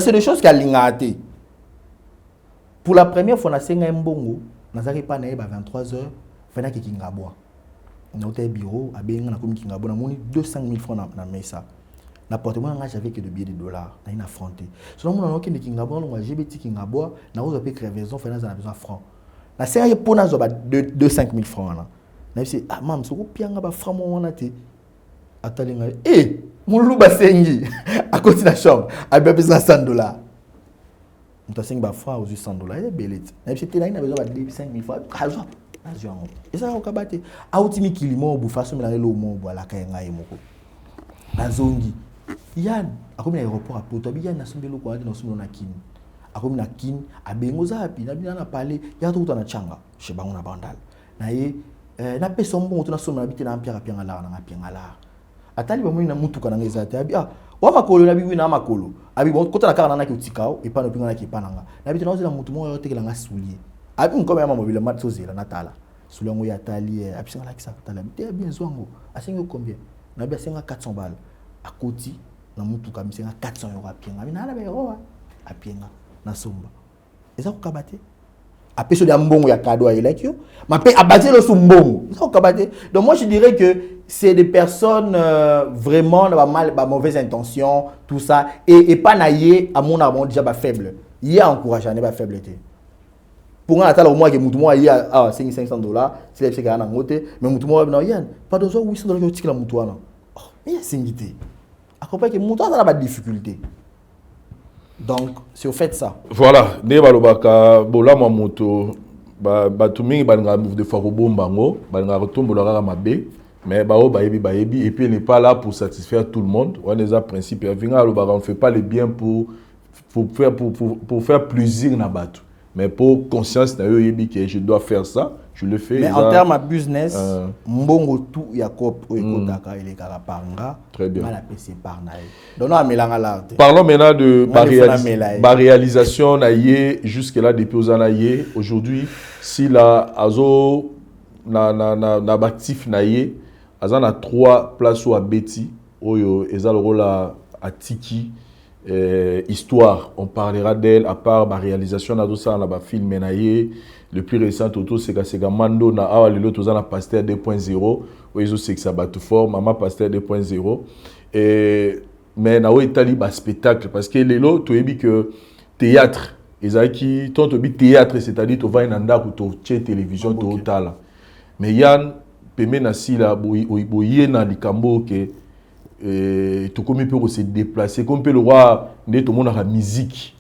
c'est des choses qu'elle a raté. Pour la première fois, on a fait un bongo. On a fait 23h. On a fait un bureau. On a fait un bureau. On a 200 000 francs dans la mesa. L'appartement j'avais que de billets de dollars. On a affronté. Sinon, on a fait un bureau. On a fait un bureau. On a fait crevaison. On a besoin de francs. La série pour nous de 5 000 francs là. Na dit ah mam soko pianga ba franc mo wana te. Atalinga mon louba sengi à côté de la chambre a besoin de $100. On t'a 5 ba francs aux $100 et bellet. Na dit là il a besoin de 5 000 francs. Kazo. Et ça on kabate. A utimi kilimo bu façon la lo mo bo la kayenga yemoko. Na zongi. Yann a comme l'aéroport à Poto Yann na sombelo ko adi na sombelo na kini. Akomi na kin abengo zapi na bina na parler ya to na changa chez bango na bandal na ye na pesa mbongo to na soma na biti na mpia kapia ngala na ngapia ngala atali ba na mutuka na ngezate abi wa makolo na biwi na makolo abi bon kota na kaka na ki utikao e pa no pinga na ki pananga na biti na ozela mutu mo yo tekela nga soulier abi ngome ya mama bila matozela na tala Selon ya tali abisenga la kisa tala te bien zwango asenga combien na bien senga 400 balles à côté na mutu ka misenga 400 € apienga mina na bero apienga na somba eza ko kabate apeso de mbongo ya cadeau à elekio ma pe abati le sumbongo eza ko kabate. Donc moi je dirais que c'est des personnes vraiment ba mauvaise intention tout ça et pas naïe à mon avis déjà ba faible il y a encourageant ba faiblesse. Pour un atteindre au moins que mutumo il y a 500 $, c'est les psychanalyses en côté, mais mutumo non il y a pas de besoin 800 $ que tu la mutuana. Oh, mais il y a singité. Accompagne que mutuana n'a pas de difficulté. Donc c'est au fait ça. Voilà, ne balobaka bola ma moto ba tumingi ba nga move de faro bombango, ba nga retombe la mabe, mais ba baebi et puis il n'est pas là pour satisfaire tout le monde. On est à principe vinga alobaka on fait pas le bien pour faire plaisir na batu. Mais pour conscience, que je dois faire ça, je le fais. Mais en termes de business, mbongo tout Jacob Oekotaka il est paranga. Très bien. Parlons maintenant de la réalisation jusque là depuis aux années. Aujourd'hui, si la azo na actif naie, azan a 3 places à Betty, oyo ezal rôle à Tiki. Histoire, on parlera d'elle à part ma réalisation na dosa na ba film menaye le plus récent auto c'est que Mando na awa lelo toza na Pasteur 2.0 oyezo c'est que ça bat fort Maman Pasteur 2.0 et mais na o etali ba spectacle parce que lelo to yebi que théâtre ezaki ton to bi théâtre c'est-à-dire to va inanda ko to télévision to tala mais yan peme na sila boye na likambo que tout comme il peut se déplacer comme peut le roi ne tout le monde a musique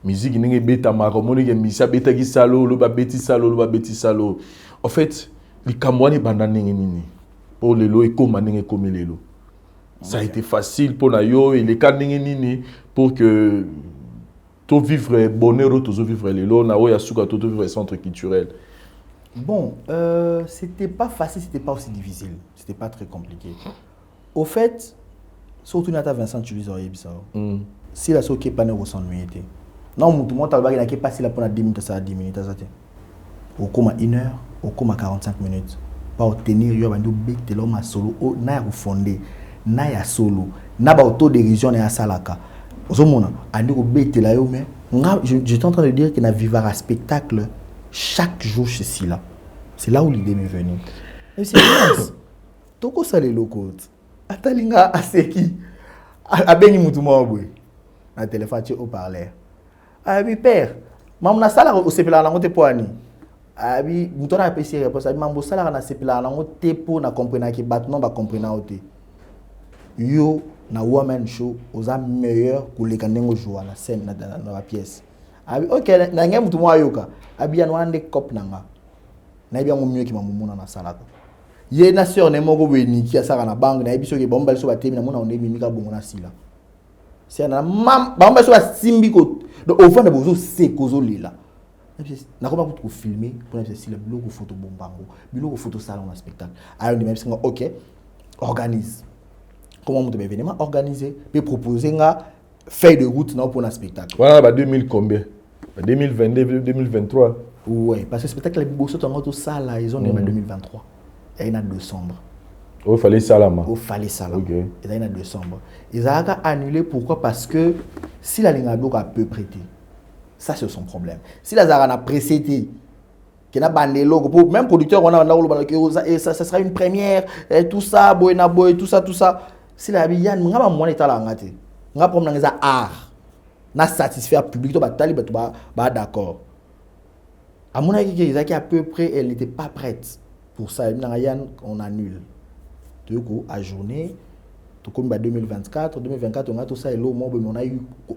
n'est beta maromoni que misa beta qui salo le ba beti salo en fait les kamwani banane nini pour le lo et comme le lo ça a été facile pour nayo et les cas nini pour que tout vivre bonheur tout vivre le lo na o ya suka tout vivre centre culturel. Bon c'était pas facile, c'était pas aussi difficile, c'était pas très compliqué. Au fait surtout Nata Vincent tu lui aurais ça. Si la soke pas ne ressent nuité. Non tout le monde t'a bagay na ke passer la pendant 10 minutes ça 10 minutes ça. Au comme 1 heure, au comme 45 minutes. Pas obtenir yo bandu big de l'homme solo na ya fondé, na ya solo, na ba auto dérision na ya salaka. Ozomona andi ko bete la yo mais j'étais en train de dire que na vivara spectacle chaque jour chez Sila. C'est là où l'idée m'est venue. Et c'est nice. Toko sale locaux. Atalinga aseki abeni mutu mobwe na téléphone au parler abi père mam na sala o sepela na ngote poani abi mutu na pesi réponse abi mambo sala na sepela na ngote po na comprendre ki bat non ba comprendre ote yo na woman show oza meilleur que les kandengo jouer la scène dans la pièce abi OK na ngem mutu mo ayoka abi anwande cop nanga na bi mieux ki mamumuna na sala ye na sœur ne moko beni ki asaka na banque na ebiso ke bomba so batemi na mona onde mimika bongo na sila c'est na mam bomba so simbi ko donc au fond de bozo c'est kozo lila na koma ko filmer pour na sila biloko photo bombango biloko photo salon na spectacle ayo même singa OK organise comment mon événement organiser puis proposer nga feuille de route na pour na spectacle voilà ba 2000 combien 2022 2023 ouais parce que spectacle les bosso to ngoto sala ils ont 2023 et il y a 2 décembre. Il fallait ça là. Il fallait ça là. Et il y a 2 décembre. Ils ont annulé pourquoi? Parce que si la ligne a peu prêté, ça c'est son problème. Si la Zara a précédé, qu'il a bandé logo, même producteur on a et ça sera une première et tout ça, boyna boy tout ça. Si la Yann on a moins état là ngate. On a problème dans art. Na satisfaire public to batali ba d'accord. À mon avis ils a à peu près elle n'était pas prête. Pour ça, on annule. Du coup, à journée, tout comme 2024, on a tout ça et là,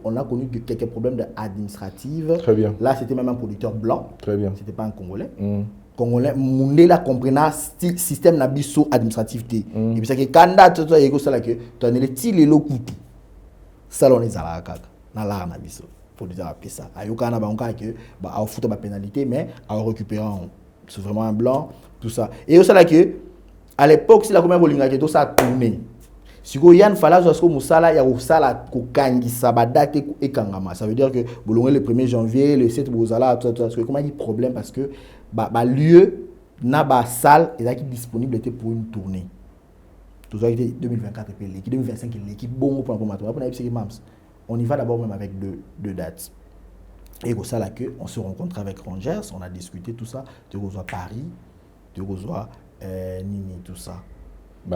on a connu quelques problèmes administratifs. Très bien. Là, c'était même un producteur blanc. Très bien. C'était pas un Congolais. Congolais, monde là comprenant système nabiso administratif et puis ça que candidat tout ça et ça là que tu as les tils le coutu. Ça on est à la kaka. Na la nabiso. Pour dire appeler ça. Ayoka na ba on ka que ba a foutre ba pénalité mais à récupérer c'est vraiment un blanc tout ça et aussi là que à l'époque si la commune bolinga que tout ça tourné si ko Yann fala zo ko musala ya ko sala ko kangisa ba date ko ekangama ça veut dire que bolongé le 1er janvier le 7 bozala tout ça comment il problème parce que ba lieu na ba salle et qui disponible était pour une tournée. Tout ça était 2024 et l'équipe 2025 l'équipe bon pour on y va d'abord même avec deux dates. Et au ça que on se rencontre avec Rangers, on a discuté tout ça, de rejoindre Paris, de rejoindre Nini tout ça.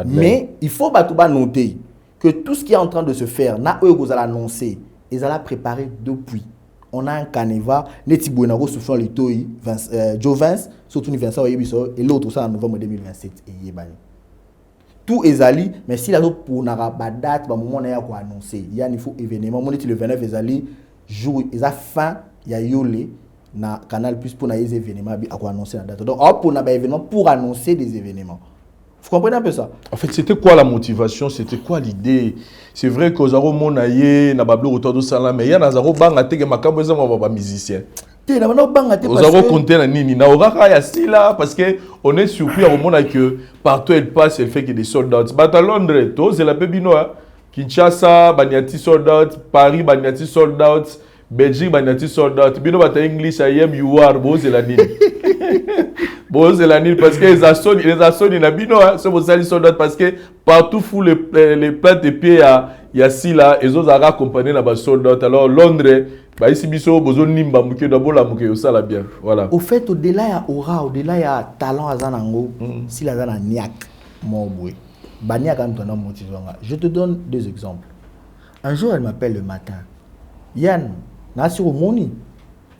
Mais il faut noter que tout ce qui est en train de se faire, na eux vous allez annoncer, ils allaient préparer depuis. On a un canevas, Neti Buenaro soufflant les toits, Joe Vance, surtout Vincent et l'autre ça en novembre 2027 et Yébani. Tout est allé, mais si la pour n'aura pas date, bah moment on a quoi annoncer. Il y a un faut événement, mon le 29 est allé jour, ils a fin, il y a yolé na Canal Plus pour les événements à quoi annoncer la date. Donc pour na événement pour annoncer des événements. Vous comprenez un peu ça? En fait, c'était quoi la motivation? C'était quoi l'idée? C'est vrai que Zaro Monaye, na bablo autour de ça mais il y a Zaro Banga teke makambo za ba musicien. Té na banga té parce que Zaro compter na nini na oraka ya sila parce que on est surpris à moment que partout elle passe elle fait que des sold out. But à Londres, to c'est la pebino Kinshasa baniati sold out, Paris baniati sold out, Belgique baniati sold out. Bino bata English I am you are bo c'est la nini. Bon, c'est la nuit parce que les assauts, na bino, c'est pour ça les soldats parce que partout fou les plats de pieds il y a si là et autres ara accompagné na ba soldats. Alors Londres, bah ici biso bozo nimba muke d'abord la muke ça la bien. Voilà. Au fait au-delà ya aura, au-delà ya talent azanango, si la zana niak mon boy. Ba niak antona motivanga. Je te donne deux exemples. Un jour elle m'appelle le matin. Yann, na sur moni.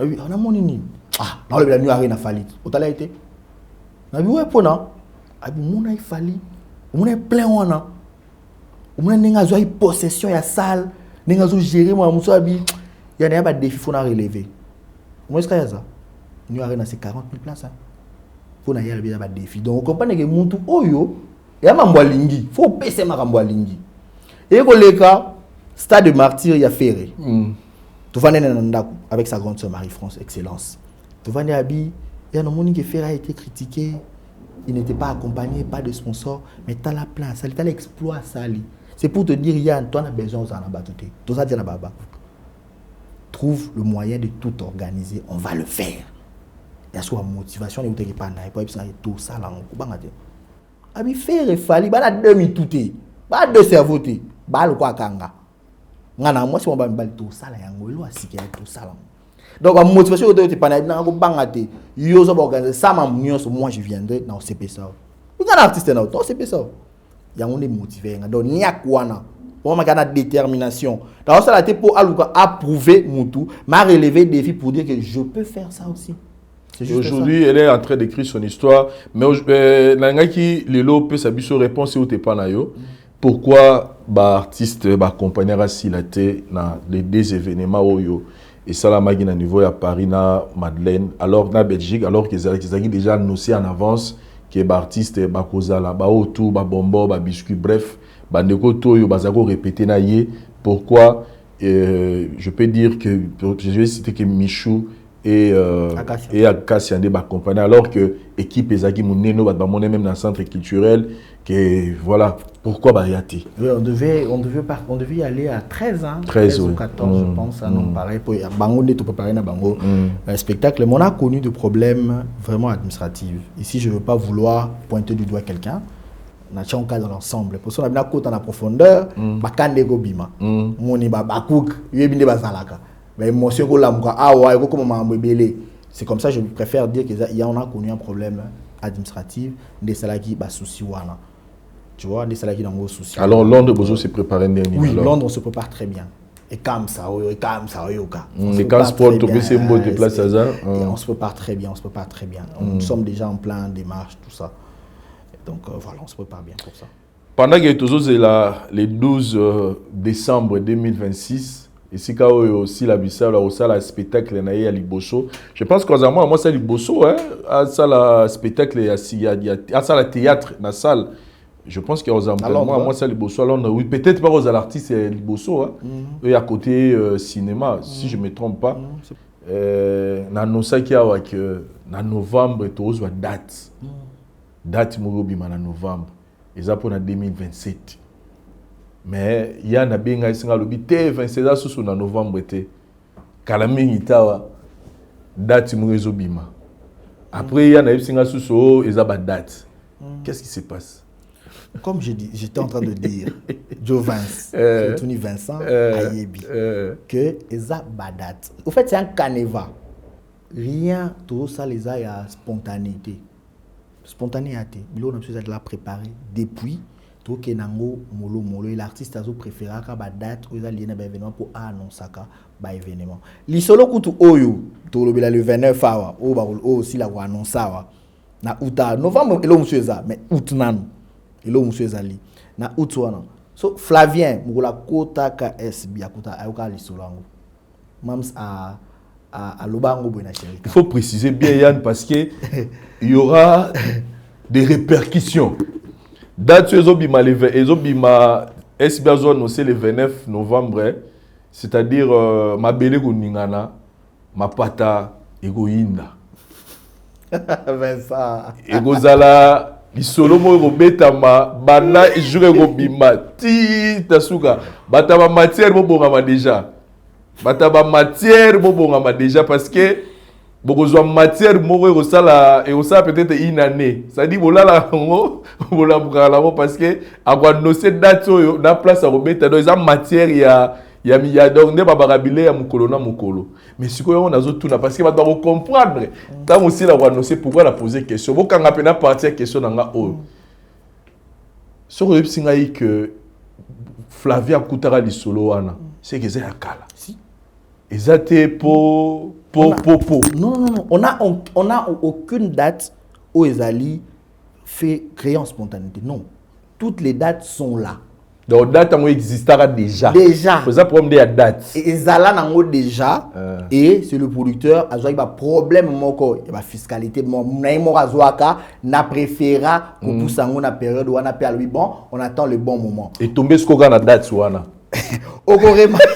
Oui, on a moni ni. Ah, dans le nuit arena falit. Au tala été. Na bi ouais pona. Abi mona il fali. Mona plein wana. Mona ninga zo possession ya salle, ninga zo gérer moi muso abi. Il y a des défis faut na relever. Moi est-ce qu'il y a ça? Nuit arena c'est 40 000 places. Faut na y aller ba défi. Donc on comprend que muntu oyo ya mambo lingi. Faut pese makambo lingi. Et ko leka stade de martyr ya ferré. Tu vas avec sa grande sœur Marie-France, excellence. Tu vas il y a un monde qui Ferré a été critiqué, il n'était pas accompagné, pas de sponsor, mais tu as la place, tu as l'exploit, c'est pour te dire, Yann, toi, tu as besoin de battre. Tout ça, trouve le moyen de tout organiser, on va le faire. Il y a soit motivation, il y a tout ça, là, Ferré, il y a demi-tout, il y a deux cerveaux, il y a le quoi kanga. Moi, si on va me tout ça, il y a tout ça. Donc, la motivation de te parler, moi je viendrai dans CP ça. Vous êtes un artiste dans CP ça. Il y a des motivés. Donc, il y a quoi là? Pour moi, il y a détermination. Donc, ça a été pour approuver mon tout, m'a relevé des défis pour dire que je peux faire ça aussi. Aujourd'hui, elle est en train d'écrire son histoire. Mais qui les lots peut s'habiller réponse au Tepanayo. Pourquoi l'artiste va accompagner à Silaté dans les deux événements Oyo? Et ça, la magie à niveau à Paris, na Madeleine, alors na Belgique, alors qu'ils ont déjà annoncé en avance que les artistes bakoza là, ba autour, ba bonbon, ba biscuit, bref, ba ndeko toyo, ba zako répéter na yé. Pourquoi je peux dire que je vais citer que Michou et Akassia ne accompagner alors que l'équipe Ezaki Mouneno va monter même dans le centre culturel que voilà pourquoi Bariati. Oui, on devait y aller à 13 ans, 13 ou 14 je pense, non pareil pour Bango ne tout préparer na Bango spectacle, mais on a connu des problèmes vraiment administratifs. Ici je veux pas vouloir pointer du doigt quelqu'un. On a un cas dans l'ensemble. Pour ça on a bien côté en profondeur, bakande go bima. Moni ba bakouk, yebinde bazalaka. Mais émotion ko lamuka ah ouais ko comme mambo belé. C'est comme ça je préfère dire qu'il y a on a connu un problème administratif des salaki ba souci wana. Tu vois, des salaki dans gros souci. Alors Londres besoin se préparer dernier. Oui, Londres on se prépare très bien. Et comme ça yoka. Les camps sport to c'est beau de place à ça. On se prépare très bien, Nous sommes déjà en plein démarche tout ça. Donc voilà, on se prépare bien pour ça. Pendant que toujours c'est le 12 décembre 2026 ici quand aussi la Bissau là aussi la spectacle na ya Liboso. Je pense qu'en moi c'est Liboso hein, ça la spectacle il y a ça la théâtre na salle. Je pense qu'il y a moi c'est Liboso à Londres. Oui, peut-être pas aux artistes Liboso hein. Et à côté cinéma si je me trompe pas. Na qui a que na novembre tous date. Date Murobima na novembre. Et ça pour 2027. Mais il y a un benga isinga lobi te 27 sous na novembre te. Kalamingi tawa date Murezo bima. Après, il y a un singa sous et ça date. Qu'est-ce qui se passe? Comme j'étais en train de dire, Joe Vance, Tony Vincent, Ayebi, que ça date. Au fait, c'est un canevas. Rien, tout ça, les a, il y a spontanéité. Spontanéité. Là, on a besoin de la préparer depuis. Tout que nango molo molo et l'artiste a préféré ka ba date ou lié na événement pour annoncer ka événement. Li solo kutu oyo to lobela le 29 awa o ba aussi la annoncer wa na uta novembre elo monsieur za mais août nanu elo monsieur zali na août wana. So Flavien mugola kota ka SB akuta ayoka li solo ngo. Mams à lobango bona chéri. Il faut préciser bien Yann parce que il y aura des répercussions. Date ezobima SB a annoncé le 29 novembre, c'est-à-dire mabele ko ningana mapata egoinda. Vincent. Egozala lisolo mo robetama bana jure ko bima ti tasuka bataba matière mo bongama déjà. Bataba matière mo bongama déjà parce que beaucoup de matière mourir au sala et au ça peut-être une année. Ça dit voilà la voilà parce que avoir nos cette date na place à remettre dans les matière il y a donc des babarabile à mukolo na mukolo. Mais ce qu'on a tout na parce que va doit comprendre. Tant aussi la annoncer pouvoir la poser question. Vous quand appena partir question nanga o. Sur le singaï que Flavia Koutara li solo wana. C'est que c'est la kala. Si. Exacté pour Non. On a aucune date où Ezali fait créer en spontanéité. Non. Toutes les dates sont là. Donc, date existera déjà. Déjà. C'est ça problème de la date. Et Ezala nango déjà. Et c'est le producteur. Il y a un problème. Il y a fiscalité. Na préféra qu'on pousse en une période où on a lui bon. On attend le bon moment. Et tomber ce qu'on a date sur Anna. Ogo remarqué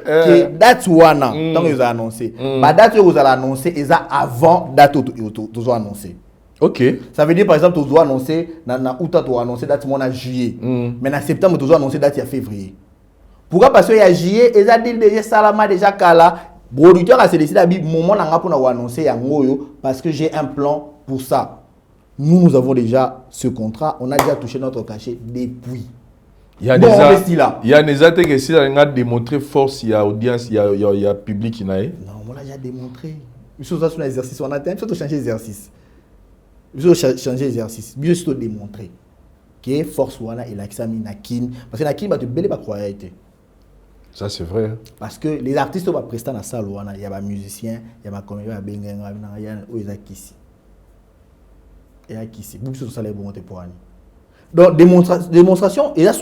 que date wana tant ils ont annoncé bah date ils ont annoncé ils ont avant date ils ont annoncé. OK, ça veut dire par exemple ils ont annoncé na août ils ont annoncé date en juillet mais en septembre ils ont annoncé date en février. Pourquoi? Parce que il y a juillet ils ont dit déjà salama déjà kala producteur a décidé à moment nanga pour na annoncer yango parce que j'ai un plan pour ça. Nous avons déjà ce contrat, on a déjà touché notre cachet depuis. Il y a des attaques que si on a démontré force, il y a audience, il y a public qui n'a. Non, on l'a déjà démontré. Il faut changer l'exercice, on a il faut changer l'exercice. Il faut changer l'exercice. Mieux c'est démontrer que force wana et l'accès nakin parce que nakin va te belle pas croire. Ça c'est vrai. Parce que les artistes vont prester dans la salle wana, il y a des musiciens, il y a des comédiens, il y a des ici. Et à qui c'est beaucoup de salaire bon pour année. Donc démonstration et là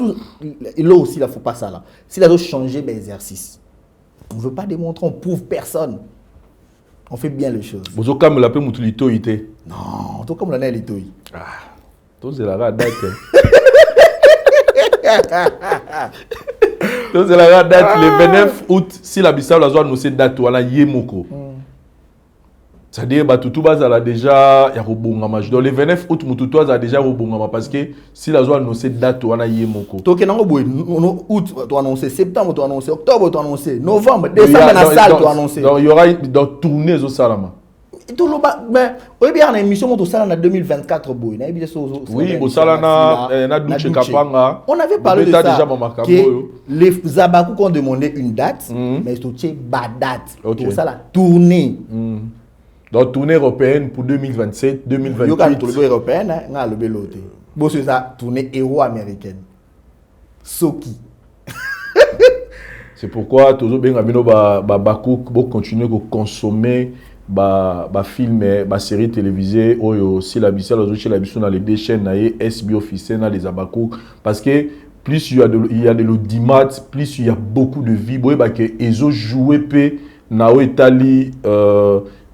aussi là faut pas ça là. Si là doit changer l'exercice. On veut pas démontrer, on prouve personne. On fait bien les choses. Vous avez comme l'appel Moutulito ité. Non, tout comme l'année lito. Ah. Tout c'est la date. Tout c'est la date le 29 août si la Bissau la zone nous c'est date wala yemoko. C'est-à-dire que tout bas a déjà il y a robongama. Dans le 29 août mututo a déjà robongama parce que si la zone annoncer date wana yemoko. To kenango boy août to annoncer, septembre to annoncer, octobre to annoncer, novembre, décembre na salle to annoncer. Donc il y aura dans tournée au salama. To loba mais oui bien en émission to sala na 2024 boy. Na bien so. Oui, au salana na Duche Kapanga. On avait parlé de ça. Déjà que les Zabakou ont demandé une date mais to tché ba date. To sala tournée. Donc, tournée européenne pour 2027, 2028. Il y a une tournée européenne, il y a le béloté. Bon, c'est ça, tournée euro-américaine. Soki. C'est pourquoi, toujours bien, Bakouk, pour continuer à consommer des films, des séries télévisées, aussi la Bissau, dans les deux chaînes, SB officiel, dans les Abakouk. Parce que plus il y a de l'audimat, plus il y a beaucoup de vie. Ils ont joué, dans l'Italie,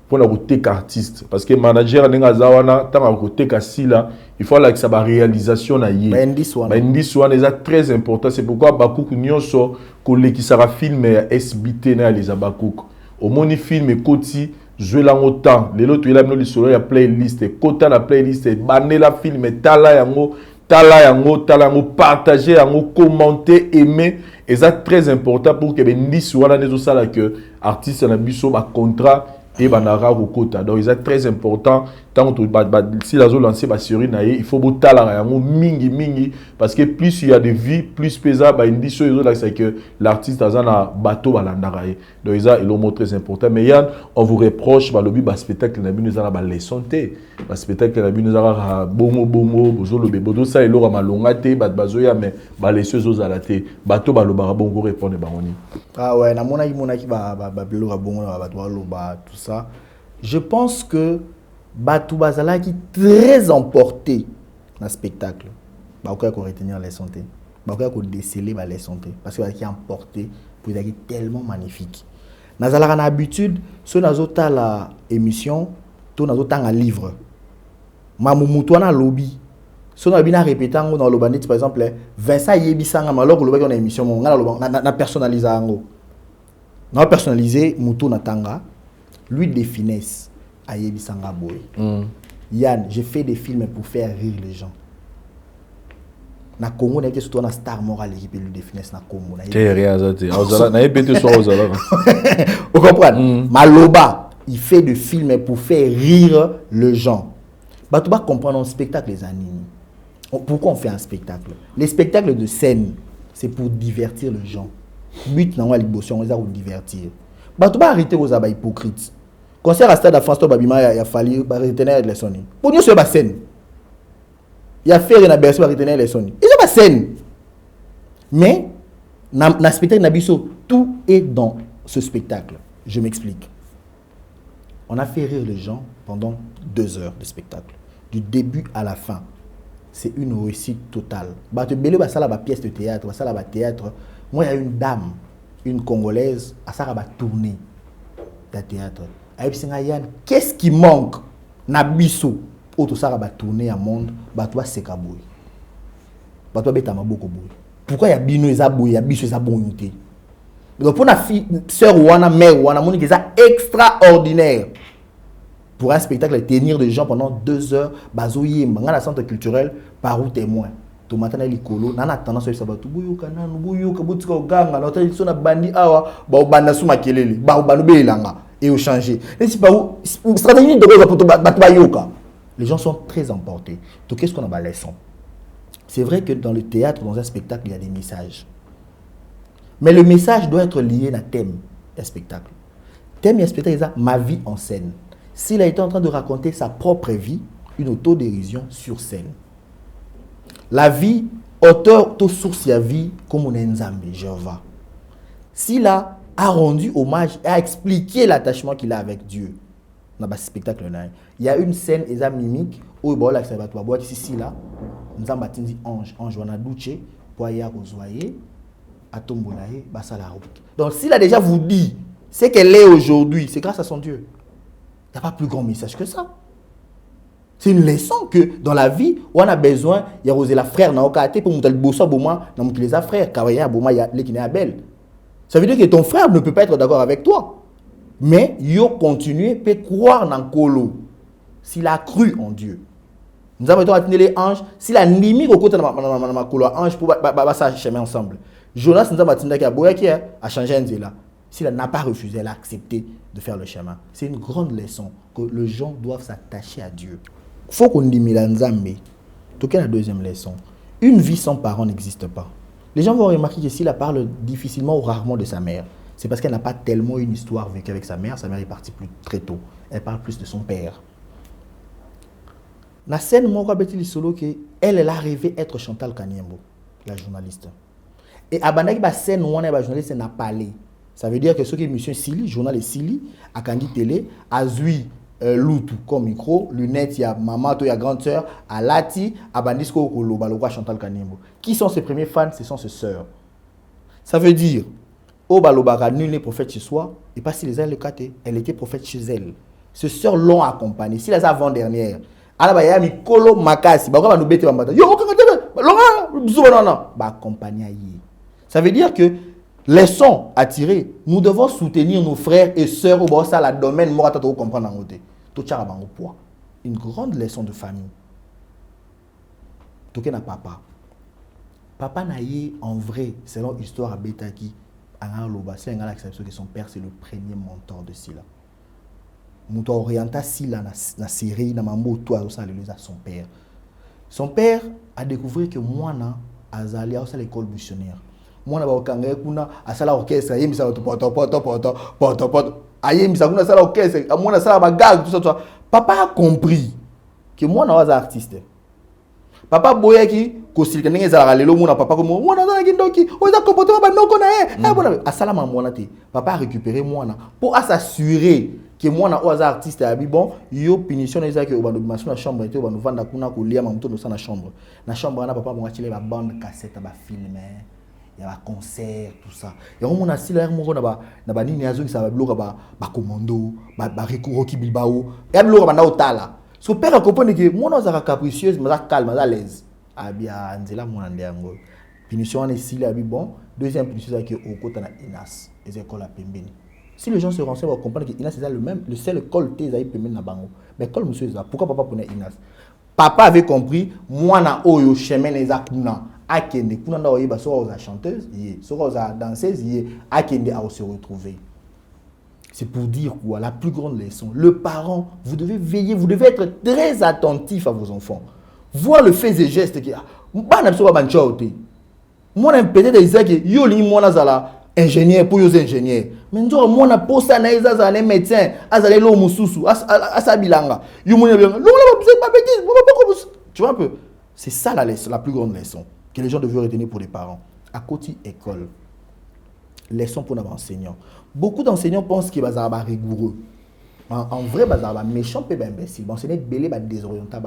pour la côté artiste parce que manager n'enga zawana tant à côté kasila il faut que ça ba réalisation na yé indice wana est très important c'est pourquoi Bakouk nyonso collé qui sera filmé SBT na les Abakouk au moni film koti jouer la autant les autres il a mis le solo ya playlist kota la playlist bané la film tala yango tala yango, partager yango, commenter, aimer. Et ça très important pour que ben dis voilà les autres ça que artiste na biso ba contrat et banara kokota. Donc c'est très important tant que si la zone lancée ba série na il faut botala yango mingi parce que plus il y a de vie plus pesa ba indi so là c'est que l'artiste azana bateau balandara. Donc ça est le mot très important. Mais Yann, on vous reproche ba lobby ba spectacle na bino za ba leçon té ba spectacle na bino za bomo bozo le bebodo ça et lora malonga té ba bazoya mais ba leçon zo ala té bateau ba lobara bongo répondre bangoni. Ah ouais, na mona ki ba lora bongo ba to loba tout ça. Je pense que Batou Bazala qui très emporté dans le spectacle. Bah quoi qu'on retenir les santé. Bah quoi qu'on déceler les santé parce que qui emporté pour être tellement magnifique. Nazala a habitude sur nazota la émission, to nazota un livre. Mamumutoana lobby. So na bina répétant dans le bandit par exemple Vincent Yebisanga alors que le bac on a émission on a personnalisé ngo. Na personnalisé muto natanga lui de finesse. Ayebisanga boy. Yann, je fais des films pour faire rire les gens. Na Congo, on a été surtout une star morale qui peut lui définir na Congo. T'es réalisé. Na ébété sur Ozala. Vous comprenez? Maloba, il fait des films pour faire rire les gens. Bah tu vas comprendre un spectacle les animes. Pourquoi on fait un spectacle? Les spectacles de scène, c'est pour divertir les gens. But na l'émotion, on les a pour divertir. Bah tu vas arrêter aux abats hypocrites. Concert à Stade à France, il a fallu retenir les sons. Pour nous, c'est la scène. Il a fait une aberration pour retenir les sons. Ils ont la scène. Mais, dans le spectacle, tout est dans ce spectacle. Je m'explique. On a fait rire les gens pendant 2 heures de spectacle. Du début à la fin. C'est une réussite totale. Tu as la pièce de théâtre, la théâtre. Moi, il y a une dame, une Congolaise, à ça va tourner de théâtre. Qu'est-ce qui manque na biso auto ça va tourner à monde ba toi sekaboy ba toi beta maboko boy pourquoi ya bino eza boy ya biso eza bonité donc pour na fille sœur wana mère wana moni eza extraordinaire pour un spectacle tenir des gens pendant 2 heures bazoyé ngana centre culturel par où témoin to matana likolo nana tendance à sabato buyoka nanu buyoka butika oganga na otali so na bandi awa ba obanda suma kelele ba obanu belanga et au changer. Stratégie de les gens sont très emportés. Donc, qu'est-ce qu'on a à leçon? C'est vrai que dans le théâtre, dans un spectacle, il y a des messages. Mais le message doit être lié à un thème et spectacle. Thème et spectacle, c'est ma vie en scène. S'il a été en train de raconter sa propre vie, une autodérision sur scène. La vie, auteur, tout source à vie, comme on est Nzambe, Jéhovah. S'il a rendu hommage et a expliqué l'attachement qu'il a avec Dieu. Dans ce spectacle, il y a une scène, et mimique, où il y a ici, là, nous avons dit ange, on a douché, poya rosoyer, atombonaye, basa la route. Donc, s'il a déjà vous dit, c'est qu'elle est aujourd'hui, c'est grâce à son Dieu. Il n'y a pas plus grand message que ça. C'est une leçon que dans la vie, on a besoin, il y a Rosé la frère, na okate, pour nous le bosser, pour moi, dans mon les frères, car il y a il y a l'équipe Abel. Ça veut dire que ton frère ne peut pas être d'accord avec toi. Mais yo continuer peut croire dans Kolo. S'il a cru en Dieu. Nous avons été les anges. S'il a nimi au côté de ma Kolo ange pour ça chemin ensemble. Jonas nous avons été qui a changé un là. S'il n'a pas refusé, elle a accepté de faire le chemin. C'est une grande leçon que les gens doivent s'attacher à Dieu. Il faut qu'on dise Nzambe. Donc la deuxième leçon. Une vie sans parents n'existe pas. Les gens vont remarquer que s'il parle difficilement ou rarement de sa mère, c'est parce qu'elle n'a pas tellement une histoire vécue avec sa mère. Sa mère est partie plus très tôt. Elle parle plus de son père. La scène, moi, elle a rêvé être Chantal Kaniembo, la journaliste. Et à la scène où la journaliste n'a pas parlé. Ça veut dire que ceux qui sont Sili, journal est Sili, à Kandi Télé, à Zui, Loutou comme micro, lunettes, il y a maman, il y a grande sœur, à Lati, à Bandisco, Kolo, Chantal Kaniembo. Qui sont ses premiers fans? Ce sont ses sœurs. Ça veut dire, au Balobara, nul n'est prophète chez soi, et pas si les ailes le caté, elle était prophète chez elle. Ses sœurs l'ont accompagnée. Si les avant-dernières, alors il y a mis Kolo Makasi, bah nous bêter bambata. Yo, bah accompagner. Ça veut dire que leçon à tirer, nous devons soutenir nos frères et sœurs au bord ça la domaine morata to comprendre en côté. Tout ça au poids. Une grande leçon de famille. toke na papa. Papa na ye en vrai, selon l'histoire à Betaki, à Loba, c'est un acception que son père c'est le premier mentor de Sila. Mouto orienta Sila na série na mambo toi ça le à son père. Son père a découvert que moi na azali à l'école missionnaire. Moi na ba okanga kuna asala orchestre yemisa poto ayemisa kuna sala orchestre moi na sala ba gag tout ça. Papa a compris que moi na was artiste. Papa boyaki kosilika ndenge ezalaka lelo mona papa ko mona azalaki ndoki oza comportement banoko na ye bona asala mwana te papa a récupéré mwana pour s'assurer que mwana o aza artiste ya bon yo punition eza que obando dimension na chambre te obando vanda kuna ko lia mamuto no na chambre na papa mo atile ba bande cassette ba film ya ba concert tout ça ya mona sila moko na ba nini azo ki sa ba bloka ba commando ba Rocky Bilbao ya bloka banda otala. Son père a compris que mon nom est capricieuse, mais calme, à l'aise. Ah bien, Anzela mon andiango. Punition est si la bon. Deuxième punition c'est que au côté na Inas, les écoles à Pembeni. Si les gens se renseignent, vont comprendre que Inas c'est le seul école T à Pembeni na bango. Mais école monsieur ça. Pourquoi papa prenait Inas? Papa avait compris moi na oyo chemin les akuna. Akende kuna na oyeba so aux chanteuses, yé, so aux danseuses, yé, akende à se retrouver. C'est pour dire quoi? La plus grande leçon. Le parent, vous devez veiller, vous devez être très attentif à vos enfants. Voir le fait et gestes qui moi peut-être des que yo li moi nazala ingénieur pour yo ingénieur. Mais nzo moi na posa na ezazala les médecins, azala lo mususu, asabilanga. Yo moi bien. Non c'est pas bêtise, tu vois un peu. C'est ça la plus grande leçon que les gens devraient retenir pour les parents. À côté école. Leçon pour nos enseignants. Beaucoup d'enseignants pensent qu'ils sont rigoureux. En vrai, ils sont méchants et imbéciles. Les enseignants sont désorientés.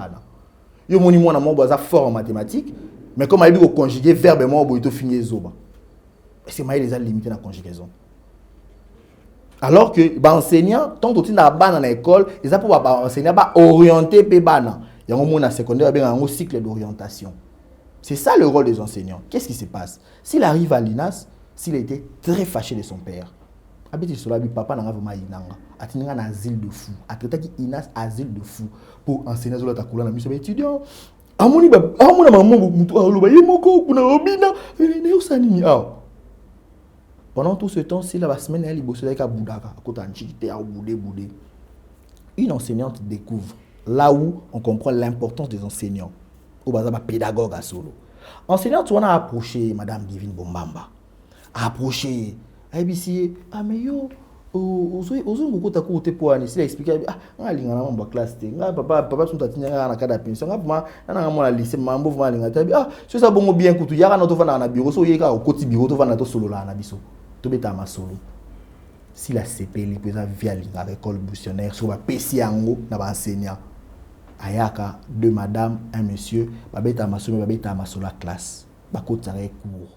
Ils sont forts en mathématiques, mais comme ils ont conjugué verbe, ils ont fini les autres. C'est les limité la conjugaison. Alors que les enseignants, tant qu'ils sont dans l'école, ils sont pour enseigner orienté et bana. Il y a un secondaire, il y a un cycle d'orientation. C'est ça le rôle des enseignants. Qu'est-ce qui se passe? S'il arrive à l'INAS, s'il était très fâché de son père, habite sur la vie, papa n'a vraiment inanga. A tenu un asile de fou. A traité qui Inas asile de fou pour enseigner sur la takoula na mission étudiant. Amoni ba amona maman mutu aloba yemoko kuna obina ne usanini ah. Pendant tout ce temps, si la semaine elle bosse avec Aboudaka, à côté d'Anchité, à Boudé. Une enseignante découvre là où on comprend l'importance des enseignants. Au bazaba pédagogue à solo. Enseignante, on a approché Madame Divine Bombamba. Approché ABC mais yo ozo ngoko ta ko te po ani sila expliquer nga linga na mba classe te nga papa sont tatinga na kada pension nga puma na nga lycée mambo vma linga ta so ça bongo bien kutu yaka na to fana na bureau so yeka ko ti bureau to fana to solo la na biso to beta ma solo si la CPL pesa via linga école missionnaire so ba pesi yango na ba enseignant ayaka deux madame un monsieur ba beta ma solo classe ba ko tsare cours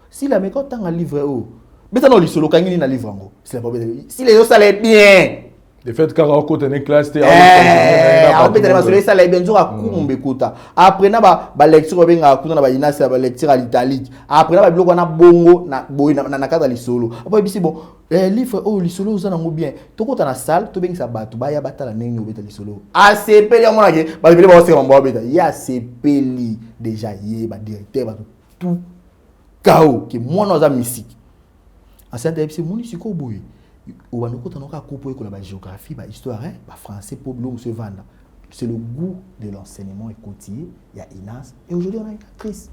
si la mécote tanga livre oh mais non, solo kangini na livre ngo. C'est la problème. Si les autres ça allait bien. De fait quand on côté une classe on peut tellement solo ça allait bien zo akumbe kota. Après na ba lecture benga kuna na ba inasa ba lecture à l'italique. Après na ba biloko na bongo na boy na kata li solo. Après bisi bon livre oh li solo za nango bien. To kota na salle to benga sa batu ba ya batala nengi obeta li solo. ACP li ngona ke ba bile ba se mbo obeta. Ya CP li déjà yé ba directeur ba tout cao que moi nos amis musique. En cette époque, c'est mon isiko boy. Au banoko tanoka couper avec la géographie, la histoire, la français pour l'homme se vendre. C'est le goût de l'enseignement et quotidien. Il y a Inas et aujourd'hui on a une actrice.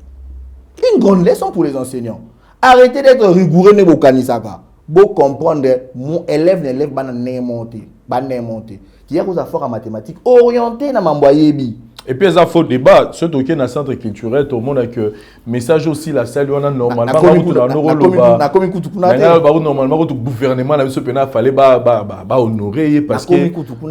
Une grande leçon pour les enseignants. Arrêtez d'être rigoureux ne bokanisaka. Beau comprendre mon élève n'élève pas monter, qui a cause à fort en mathématiques, orienté na mamboyebi. Et puis, ça faut débat. Surtout qu'il y a un centre culturel, tout le monde a que message aussi, la salle, on a normalement, normalement, le gouvernement a fallait honorer parce que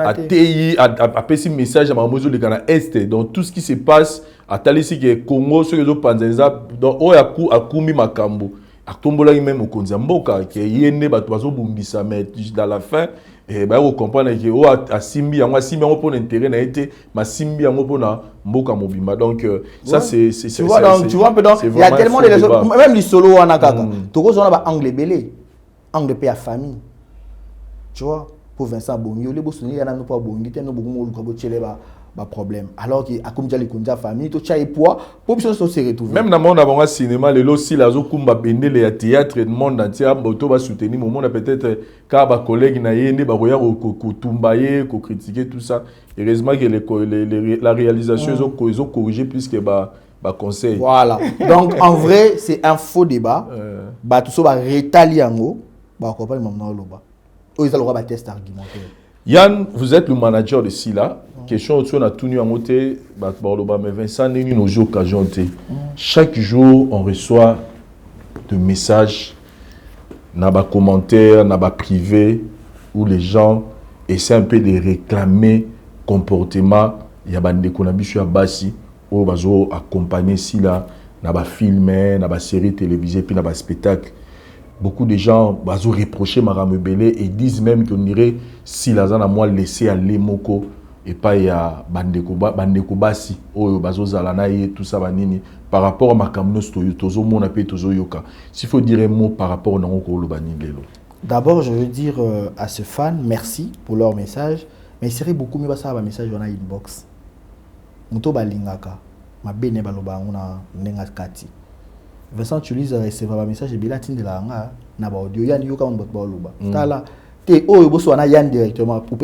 à TI, à passer message à Mamozo de Ghana Est, donc tout ce qui se passe à Talisi, qui est Congo, ceux qui sont Panzenza, donc, Oyaku, Akumi Makambo, à Tombola, même au Konzamboka, qui est Yéné, Batuazo Bumbisa, mais dans la fin, et ben on comprend que à Simbi on pour l'intérêt n'a été ma Simbi on pour na mboka mobimba donc ça c'est tu vois donc tu vois un peu donc il y a tellement de raisons même les solo en akaka toko on a angle belé angle paix à famille tu vois pour Vincent Bongi les bosoni yana no pas bongi te no bokumo lu kabo cheleba problème. Alors que à comme déjà les conditions famille, tout ça et poids, pour que se retrouver. Même dans le monde avant cinéma, les lots si la zo kumba bende le théâtre, le monde entier, boto va soutenir, mon monde peut-être car ba collègue na yende ba roya ko tumbaye, ko critiquer tout ça. Heureusement que la réalisation ils ont corrigé plus que ba conseil. Voilà. Donc en vrai, c'est un faux débat. Ba tout ça va rétalier en haut, ba ko pas le moment loba. Ils ont le test argumentaire. Yann, vous êtes le manager de Sila. Question autour de tout nu en côté, mais Vincent n'est nos jours occasion. Chaque jour, on reçoit des messages, des commentaires, des privés, où les gens essaient un peu de réclamer comportement. Il y a des gens qui ont accompagné Sila, des films, des séries télévisées, puis des spectacles. Beaucoup de gens ont reproché Maram Belé et disent même qu'on irait si la zone a moi laissé aller Moko et pas il y a Bandeko Bassi, Bazo Zalanaï, tout ça, par rapport à Makamnos Tozo, mon appel Tozo Yoka. S'il faut dire un mot par rapport au Nango Lobani Lelo. D'abord, je veux dire à ce fan, merci pour leur message, mais il serait beaucoup mieux ça un message dans la inbox. Muto Balingaka, ma bene baloba on a Nengakati. Vincent Tulis a reçu un message de Bilatine de la Nga, na ba audio yan yoka on bot baloba. Tala te oyo boso na yan directement pour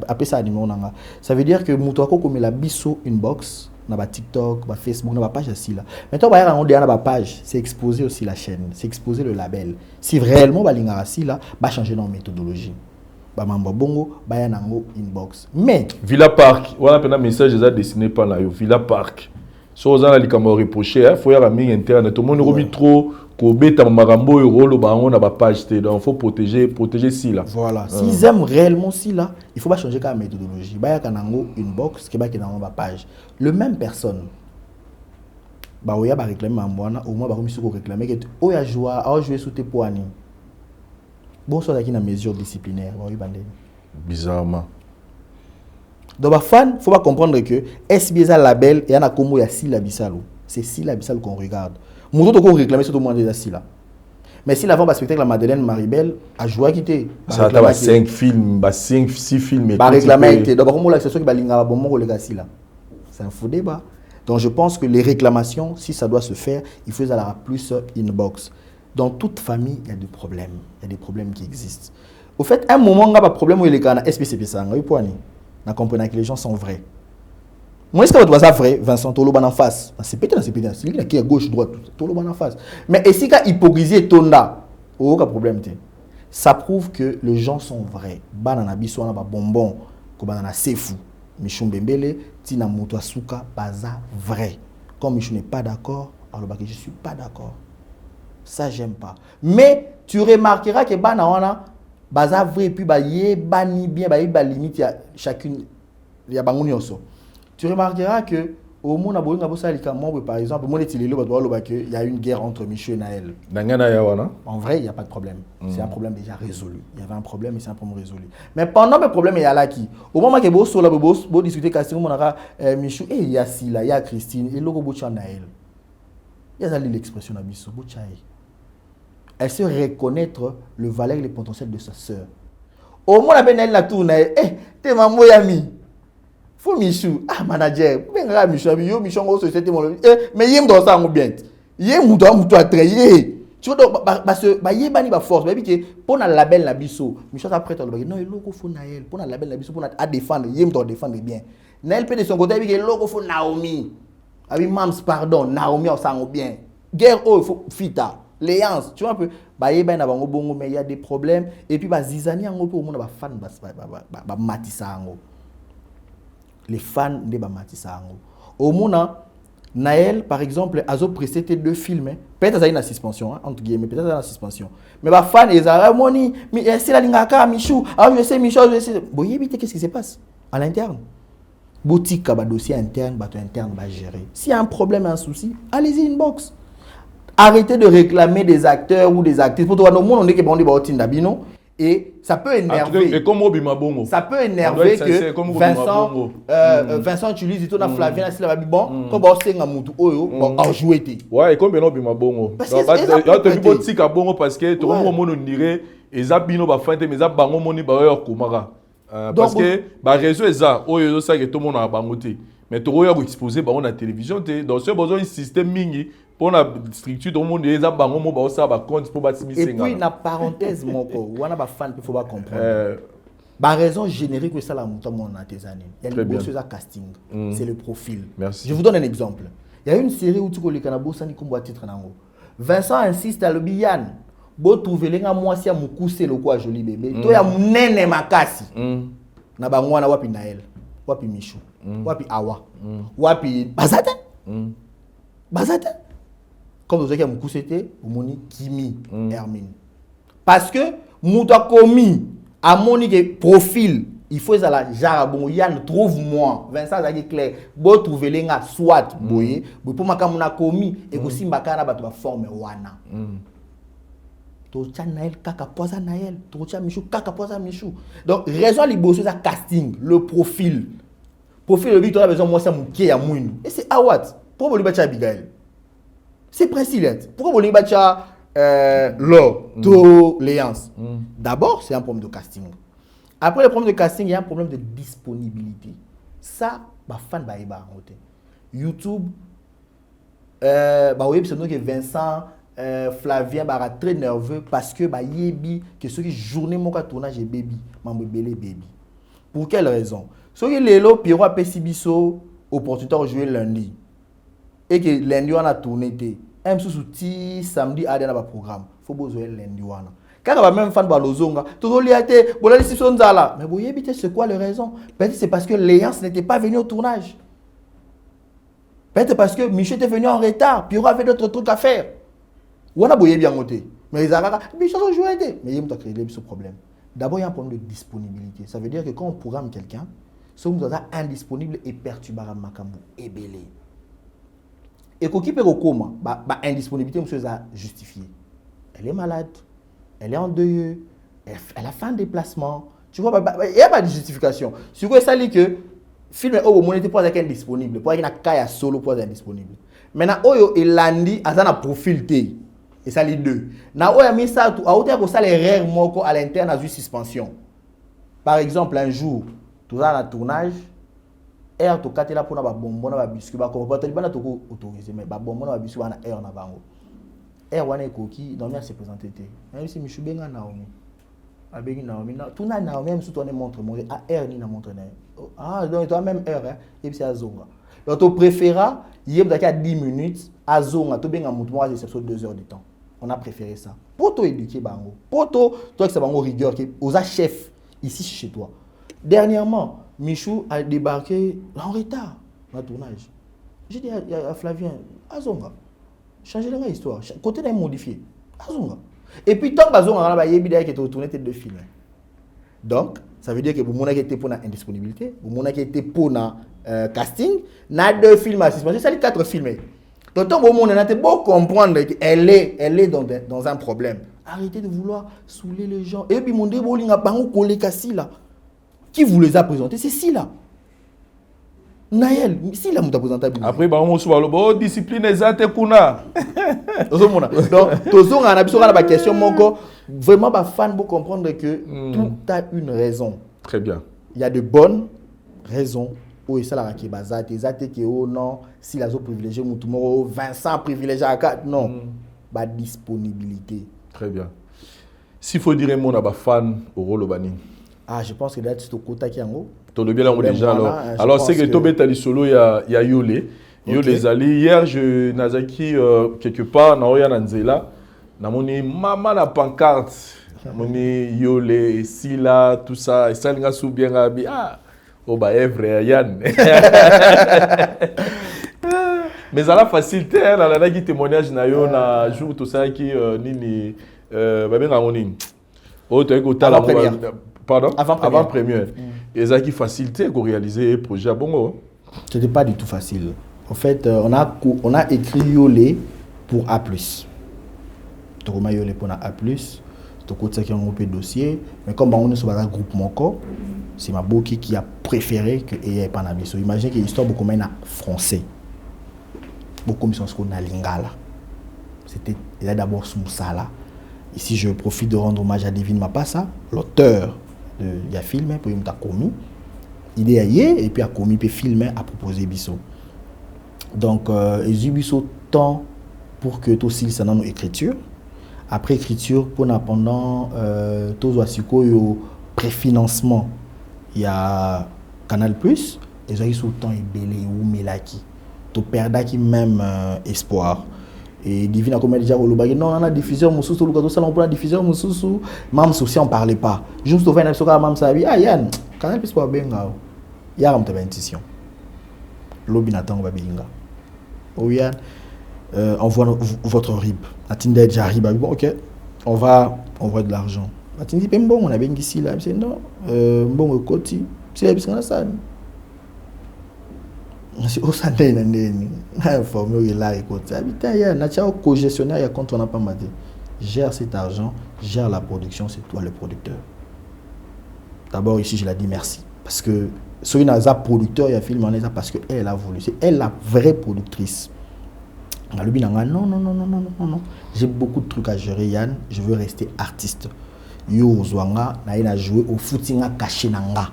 appeler ça numéro nanga. Ça veut dire que muto ako comme la biso inbox na ba TikTok, ba Facebook, na ba page aussi là. Maintenant ba ya on na ba page, c'est exposer aussi la chaîne, c'est exposer le label. Si réellement balinga si là, ba changer dans méthodologie. Ba mamba bongo ba ya nango inbox. Mais Villa Park, on a un message déjà dessiné par là Villa Park. Si vous avez reproché, il faut y avoir un internet. Tout le monde a trop kobeta marambo et rolo on a ba page donc il faut protéger si là. Voilà. S'ils aiment réellement si là, il faut pas changer la méthodologie. Ba ya kanango inbox qui ba dans ba page. Le même personne. Ba oya ba réclamer mambwana au moins ba komisi ko réclamer que oya jouer sous tes poignets. Bon soit qui na mesure disciplinaire, ba bandeni. Bizarrement. Donc, les fans, il ne faut pas comprendre que SBS a label et il y a comme il y a Sila Bissalo. C'est Sila Bissalo qu'on regarde. Nous avons réclamé sur tout le monde déjà Sila. Mais si l'avant, le spectacle, la Madeleine Maribel a joué à quitter. Ça a 5 films, 6 films. Bah, réclamé. Donc, comment l'accession qui va l'inga bon mon les Sila. C'est un faux débat. Donc, je pense que les réclamations, si ça doit se faire, il faut avoir plus inbox. Dans toute famille, il y a des problèmes. Il y a des problèmes qui existent. Au fait, un moment, il y a un problème où il y a un SPCP. On comprend que les gens sont vrais. Moi, est-ce que votre voisin vrai, Vincent Tolo en face? C'est peut-être c'est lui qui est gauche, droite, Tolo en face. Mais est-ce qu'il y a hypocrisie et tonda? Aucun problème. Ça prouve que les gens sont vrais. Banana biso na ba bonbon, ko banana sefu. Michou Mbembele, Tina Moutouasuka, baza vrai. Quand Michou n'est pas d'accord, alors je ne suis pas d'accord. Ça, j'aime pas. Mais tu remarqueras que banana baza vrai puis ba yé bani bien ba limite ya chacune ya bangoni oso. Tu remarqueras que au monde a bolinga bossa likambo par exemple mon etilelo ba loba que il y a une guerre entre Michou et Naël. Dangana ya wana. En vrai, il y a pas de problème. C'est un problème déjà résolu. Il y avait un problème et c'est un problème résolu. Mais pendant le problème il y a là qui au moment que bosso là bo discuter casting mon aka Michou et il y a Sila, il y a Christine et logo bocha Naël. Il y a l'expression na biso bocha. Elle sait reconnaître le valeur et le potentiel de sa sœur. Au moins, elle a tourné. T'es ma moyami. Faut Michou. Ah, manager. Ben, Michou, Michou, société, mais il y a dans ça, bien. Il y a un très. Tu vois, parce que, il y a une force. Pour la label, la biso. Michou, après, tu as dit, non, il faut Naël. Pour la label, la biso, pour la défendre. Il y a défendre bien. Naël peut de son côté, il y a faut Naomi. Avec Mams, pardon, Naomi, on s'en bien. Guerre, il faut Fita. Léance, tu vois un peu, mais il y a des problèmes et puis zizani en peu au monde fan matissa les fans de matissa au monde Naël par exemple a présenté 2 films peut-être une suspension entre guillemets peut-être une suspension mais ba fan ils a moni mais c'est la lingaka Michou je sais Michou je sais boyé vite qu'est-ce qui se passe à l'interne boutique ba dossier interne bateau interne va gérer s'il y a un problème un souci allez-y inbox. Arrêtez de réclamer des acteurs ou des actrices. Pour toi, nous, on est que bon, et ça peut énerver. Et comme Obima Bongo. Ça peut énerver que Vincent tu lis tout Flavien là c'est bon comme on sait ngamutu oyo on jouer. Ouais, et comme Obima Bongo. Donc tu dis bon tika bongo parce que tout le monde on dirait et zabino ba fente mais zabango moni ba yo komara. Parce que bah réseau est ça, ça que tout le monde a bangoté. Mais tu as exposé bah on a télévision, dans ce besoin un système mingi pour la structure tout le monde les a bango mo ba ça ba compte pour bâtir. Et puis na parenthèse moko, wana ba fan il faut pas comprendre. Bah raison générique que ça la montant mon artisanat. Il y a les choses à casting, c'est le profil. Merci. Je vous donne un exemple. Il y a une série où tu connais Kanabo Sani comme titre nango. Vincent insiste à le biyan. Bo trouver lenga mwasi ya mukuse lokwa joli bébé. To ya munene makasi. Na ba mwana wapi Naël, wapi Michou, wapi Awa, wapi Bazata. Bazata. Comme vous avez dit, c'était Moni Kimi Hermine. Parce que Mouta Komi a moni profil, il faut ça la jarabon Yann trouve-moi. Vincent Zagi clair. Bo trouver lenga soit boye, pour maka mona Komi et aussi makana ba forme wana. Tocha Naël kaka poza Naël, Tocha Michou kaka poza Michou. Donc raison liboso ça casting, le profil. Profil le but on a besoin moi ça mouké ya mouine. Et c'est Awat. Pour le bacha Abigail. C'est principe. Pourquoi vous bacha toléance? D'abord, c'est un problème de casting. Après le problème de casting, il y a un problème de disponibilité. Ça, bah fan bah iba YouTube bah oui, c'est nous que Vincent Flavien bah très nerveux parce que bah yebi que ceux qui journée mon tournage et baby, mambo belé baby. Pour quelle raison? Ceux qui l'élo Pierrot a pessibiso opportunité de jouer lundi. Et que lundi on a tourné un sous-outil samedi à dans le programme faut besoin lundi on car va même fan balozonga toujours liaté bon la situation là mais vous voyez c'est quoi la raison? Peut-être c'est parce que Léance n'était pas venu au tournage, peut-être parce que Michel était venu en retard puis on avait d'autres trucs à faire ou on a boyé bien monté mais les arabes Michel ont joué mais il y a créé ce problème. D'abord il y a un problème de disponibilité, ça veut dire que quand on programme quelqu'un sommes nous indisponible et perturbable makambu et belé. Et quand il peut recommander, indisponibilité, monsieur a justifié. Elle est malade, elle est en deuil, elle a fait un déplacement. Tu vois, il n'y a pas de justification. Si vous savez que film est au moment où il est indisponible, pour qu'il y ait un solo pour être indisponible. Maintenant, il a dit, il a un profil T. Et ça, les deux. Now, il a mis ça à hauteur que ça, les rares à l'interne, a eu suspension. Par exemple, un jour, tout ça, dans le tournage, air to katela pona ba bonbon na ba biscuit ba ko ba taliba na to ko autoriser mais ba bonbon na ba biscuit na air na bango air wana koki non bien se présenter té même si Michou benga Naomi abengi Naomi na tout na Naomi même si toi ne montre mon air ni na montre na donc toi même air hein et puis c'est azonga donc tu préféras yeb daka 10 minutes azonga to benga mutu moi c'est sur 2 heures de temps. On a préféré ça pour toi éduquer bango pour toi que ça bango rigueur qui aux chef ici chez toi. Dernièrement Michou a débarqué en retard dans le tournage. J'ai dit à Flavien, Azonga, changez l'histoire. Côté d'un modifié. Azonga. Et puis, tant que Azonga, il y a des tourné de films. Donc, ça veut dire que vous avez été pour la indisponibilité, vous avez été pour le casting, il y a 2 films à suspension, c'est 4 films. Donc, tant que vous avez beau comprendre qu'elle est dans un problème. Arrêtez de vouloir saouler les gens. Et puis, mon déboling a pas collé cassis là. Qui vous les a présentés? C'est si là. Naël, si là, vous avez présenté. Après, on se voit le discipline exacte kuna. Donc, toujours on a besoin de la question vraiment ba fan pour comprendre que tout a une raison. Très bien. Il y a de bonnes raisons. Oui, ça la qui bazate, zate qui oh non, si la zo privilégié mutumo Vincent privilégié à 4 non. Ba disponibilité. Très bien. S'il faut dire un mot à ba fan au rôle bani. Ah, je pense que là, c'est au Kota qui est en haut. Tu le bien là déjà. Alors, c'est que Tobé Tali Solo, il y a Yolé. Yolé Zali. Hier, je Nazaki, quelque part, dans Oya Nanzela, dans mon maman la pancarte. Mon Yolé, Sila, tout ça. Et ça, il y a sous bien rabi. Ah, oh, bah, vrai, Yann. Mais ça la facilité, là, là, qui témoignage, na jour, tout ça, qui, nini, bah, bien, on est. Oh, tu as écouté la première. Pardon? Avant première. Et ça qui facilité pour réaliser le projet à Bongo. Ce n'était pas du tout facile. En fait, on a écrit Yolé pour A+. Toroma Yolé pour A+. Tokotsa qui a un groupe de dossier. Mais comme on est sur un groupe Moko, c'est ma boki qui a préféré que Eye Panabiso. Imaginez que l'histoire beaucoup moins français. Beaucoup moins sur na lingala. C'était d'abord Soumsala. Ici, je profite de rendre hommage à Divine Mapassa, l'auteur il y a film pour il a commis idée ailleurs et puis a commis puis film a proposé biso donc et biso temps pour que tout aussi ça dans nos écriture après écriture pour pendant tous asiko yo préfinancement il y a Canal Plus et ça sous temps et belé ou melaki to perda qui même espoir et divina comme déjà au lobagi non on a diffuseur mususu le ça on prend diffuseur mususu même aussi on parlait pas juste au fin de soka même ça ah Yann Canal Plus pas benga ya am tabentition lobi natango ba binga oh Yann envoie votre RIB atinde déjà RIB bon OK on va envoyer de l'argent atinde bon on a bien ici là c'est non bon côté c'est bien ça au santé nandeni na formule là écoute habitant ya na chao co-gestionnaire ya quand on n'a pas maté gère cet argent gère la production c'est toi le producteur d'abord ici je la dis merci parce que Soy Naza producteur il y a film en parce que elle a voulu c'est elle la vraie productrice na lubi nanga non j'ai beaucoup de trucs à gérer Yann je veux rester artiste yo zwanga na ina jouer au footinga caché nanga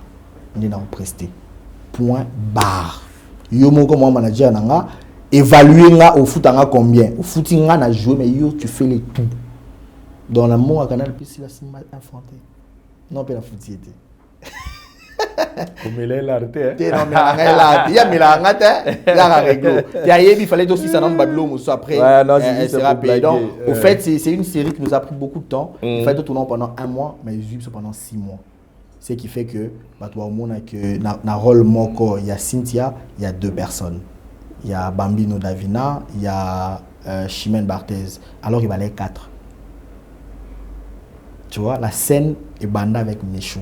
ni na prester point barre yo mon comme manager nanga évaluer nga au foot nga combien au foot nga na jouer mais yo tu fais les tout dans la mot à Canal Plus la cinéma infanté non pas la foutiété comme il est l'arte non mais là il y a milanga te la règle il fallait aussi ça dans babilo muso après sera payé donc au fait c'est une série qui nous a pris beaucoup de temps en fait tournons pendant 1 mois mais juste pendant 6 mois. Ce qui fait que na rôle moko il y a Cynthia, il y a 2 personnes. Il y a Bambino Davina, il y a Chimène Barthez. Alors il valait 4. Tu vois, la scène est bandée avec Michou.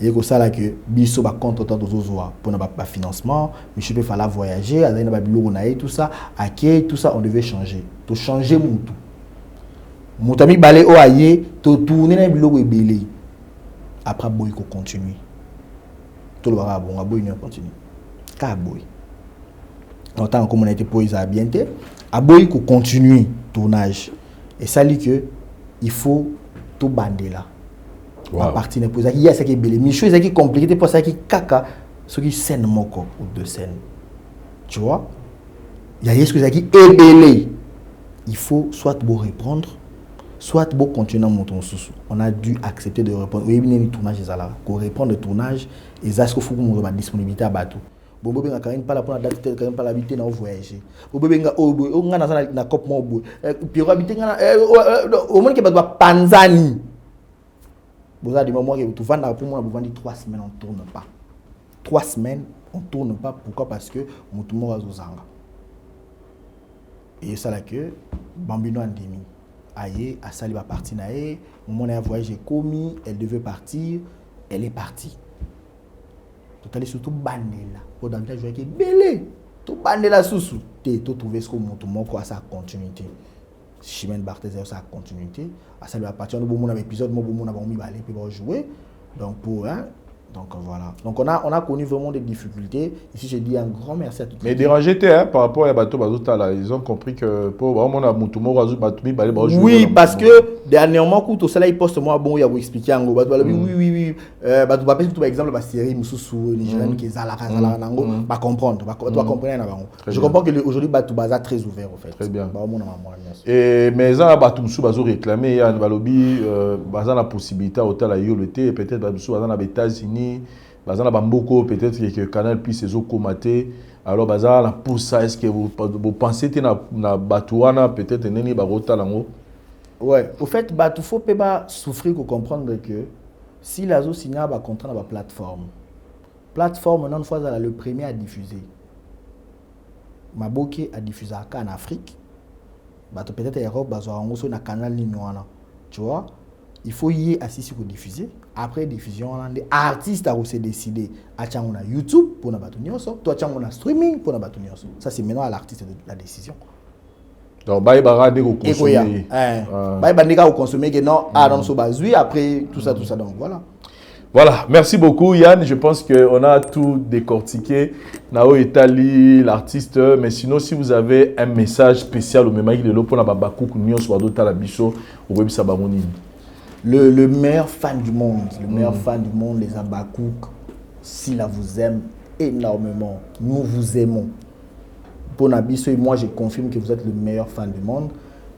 Et c'est ça là que Bisso va contre temps pour notre financement, Michou peut falloir voyager, aller dans Babylone tout ça, tout ça on devait changer. To changer mon tout. Mon ami balé o aye, to tourner dans Babylone et belé. Après boy ko continue tout le bara bon boy ne continue ka boy en tant que on a été poésie à bien té a boy ko continue tournage et ça dit que il faut tout bander là à partir de poésie il y a ça qui est belé mais chose qui compliqué pour ça qui kaka ce qui scène moko ou 2 scènes tu vois il y a ce que ça qui est belé il faut soit beau répondre soit beau continuer mon ton sous on a dû accepter de répondre oui bien tournage là qu'on répond de tournage et ça ce qu'il faut qu'on ait disponibilité à bateau bon ben quand même pas la pour la date quand même pas l'habiter dans voyager bon ben on a na cop mo bo puis habiter au moins que ba Panzani vous avez dit moi que tu vendre pour moi vous vendre 3 semaines on tourne pas 3 semaines on tourne pas pourquoi parce que mon tout monde azozanga et ça là que Bambino Andemi aïe à sali va partir naé moment a voyagé commis elle devait partir elle est partie tout aller surtout bandela pour dans village qui belé tout bandela sous tu trouver ce que mon quoi sa continuité Chimène Barthez sa continuité à sali va partir bon mon épisode mon bon on mis balé puis va jouer donc pour hein donc voilà. Donc on a connu vraiment des difficultés. Ici je dis un grand merci à tous. Mais dérangé hein, par rapport à Bateau Bazouta là, ils ont compris que pour vraiment on a Moutomo jouer. Oui, parce que dernièrement quand tout cela il poste moi bon il y a vous expliquer en gros oui Bateau pas par exemple la série Mususu nigérienne qui est zala nango va comprendre va comprendre je comprends que aujourd'hui Bateau Baza très ouvert en fait. Très bien. Et mais ça Bateau Mususu Bazo réclamer il y a un lobby Baza la possibilité hôtel à Yoloté peut-être Bateau Mususu Baza les États-Unis bazana bamboko peut-être que Canal puis ces eaux comaté alors bazala pour ça est-ce que vous pensez que na batouana peut-être neni barota lango ouais au fait batu faut pas souffrir pour comprendre que si la zo signa ba contrat na ba plateforme non fois le premier à diffuser Maboke a diffusé en Afrique batu peut-être Europe bazwa ngo so na canal ni noana tu vois il faut y assister pour diffuser. Après diffusion, les artistes ont aussi décidé à tchango YouTube pour na batunyoso, toi tchango na streaming pour na batunyoso. Ça c'est maintenant à l'artiste de la décision. Donc baï barade au consommer. Baï bandika au consommer que non Adam so bazui après tout ça donc voilà. Voilà, merci beaucoup Yann, je pense qu'on a tout décortiqué. Nao Etali, l'artiste, mais sinon si vous avez un message spécial au Mémaïk de l'eau pour la babakou, nous on soit d'autres à la bicho, au web sabamoni. Le meilleur fan du monde, les Abakouk, Sila vous aime énormément. Nous vous aimons. Pour Nabiso et moi, je confirme que vous êtes le meilleur fan du monde.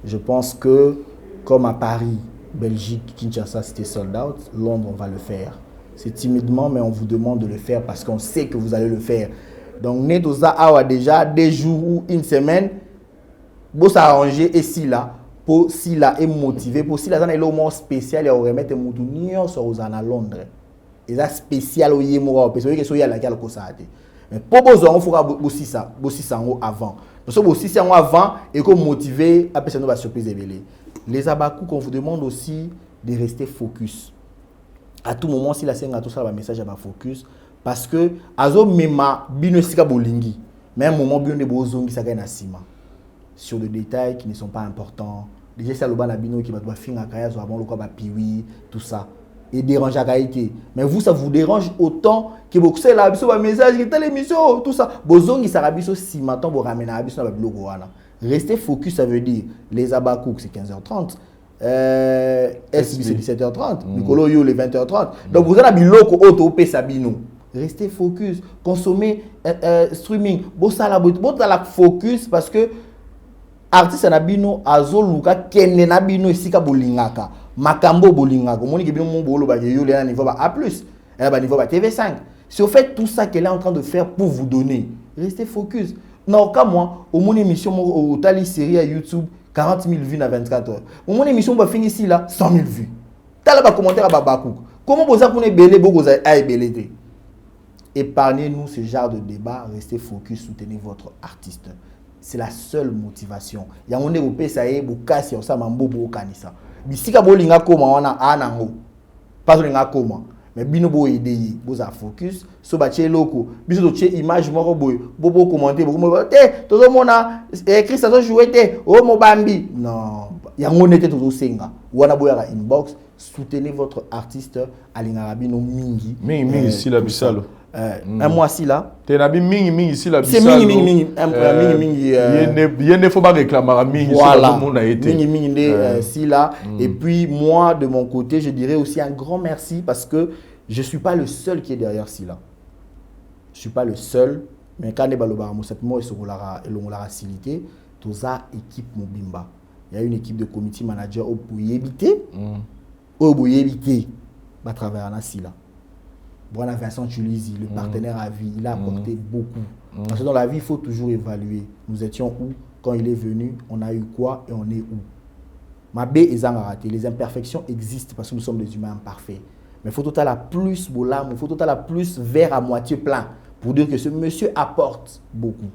Je pense que, comme à Paris, Belgique, Kinshasa, c'était sold out, Londres, on va le faire. C'est timidement, mais on vous demande de le faire parce qu'on sait que vous allez le faire. Donc, Nedoza Awa déjà, des jours ou une semaine, pour s'arranger et Sila, pour Sila est motivé, pour Sila, il y a un moment spécial, il y a un remettre un moutounio sur à Londres. Et ça spécial au Yémoura, parce que c'est là qu'il y a le Kosaate. Mais pour besoin, il faut aussi ça avant. Parce que aussi ça avant et comme motivé, après ça nous va surprise éveillée. Les Abakou qu'on vous demande aussi de rester focus. À tout moment, si la scène a tout ça, le message va focus. Parce que, azo mema bino sika bolingi. Mais à un moment, bien de bozongi ça gagne à sima. Sur des détails qui ne sont pas importants. Déjà, c'est le ban à bino qui va doit finir à kaya, avant le quoi va piwi, tout ça. Et dérange à qualité. Mais vous, ça vous dérange autant que vous savez la biso, message, qui l'émission, tout ça. Bozongi ça rabiso si maintenant vous ramenez à biso, restez focus, ça veut dire les Abakouk, c'est 15h30. SB c'est 17h30, Nicolo Yo les 20h30. Donc vous avez un biloko auto Sabino. Restez focus, consommez streaming. Bossala focus parce que artiste nabino azoluka kenne nabino isika bolingaka. Makambo bolingaka. Moni ke bino mon bolo ba yo le niveau ba A+, elle ba niveau ba TV5. Si vous faites tout ça qu'elle est en train de faire pour vous donner, restez focus. Non, comme moi, au mon émission au tali série à YouTube 40 000 vues dans 24 heures. Mon émission va finir ici là 100 000 vues. T'as là commentaire à Babakouk. Comment vous avez belé beaucoup à belé. Épargnez-nous ce genre de débat, restez focus, soutenez votre artiste. C'est la seule motivation. Il y a un européen ça est bokasi ça mambo bokanisa. Bisika bolinga koma wana anango. Pas bolinga koma. Mais bino bo aider boza focus so ba che loko biso to che image moko boy bobo commenter bobo te todo mona écrit ça jouer te o mobambi non ya ngonete to senga wana boya inbox soutenez votre artiste alinga bino mingi si la bisalo un mois si là t'es nabi mingi si la bisalo c'est mingi il ne faut pas réclamer mingi voilà. Tout le monde a été mingi si là et puis moi de mon côté je dirais aussi un grand merci parce que je suis pas le seul qui est derrière Sila. Je suis pas le seul mais quand les balobara moi sur la facilité toza équipe mobimba. Il y a une équipe de committee manager au Bouyébité à travers la Sila. Voilà Vincent Tulizi, le partenaire à vie, il a apporté beaucoup. Parce que dans la vie, il faut toujours évaluer. Nous étions où quand il est venu, on a eu quoi et on est où. Ma B est raté. Les imperfections existent parce que nous sommes des humains imparfaits. Mais il faut total à plus bolam, il faut total à plus verre à moitié plein pour dire que ce monsieur apporte beaucoup.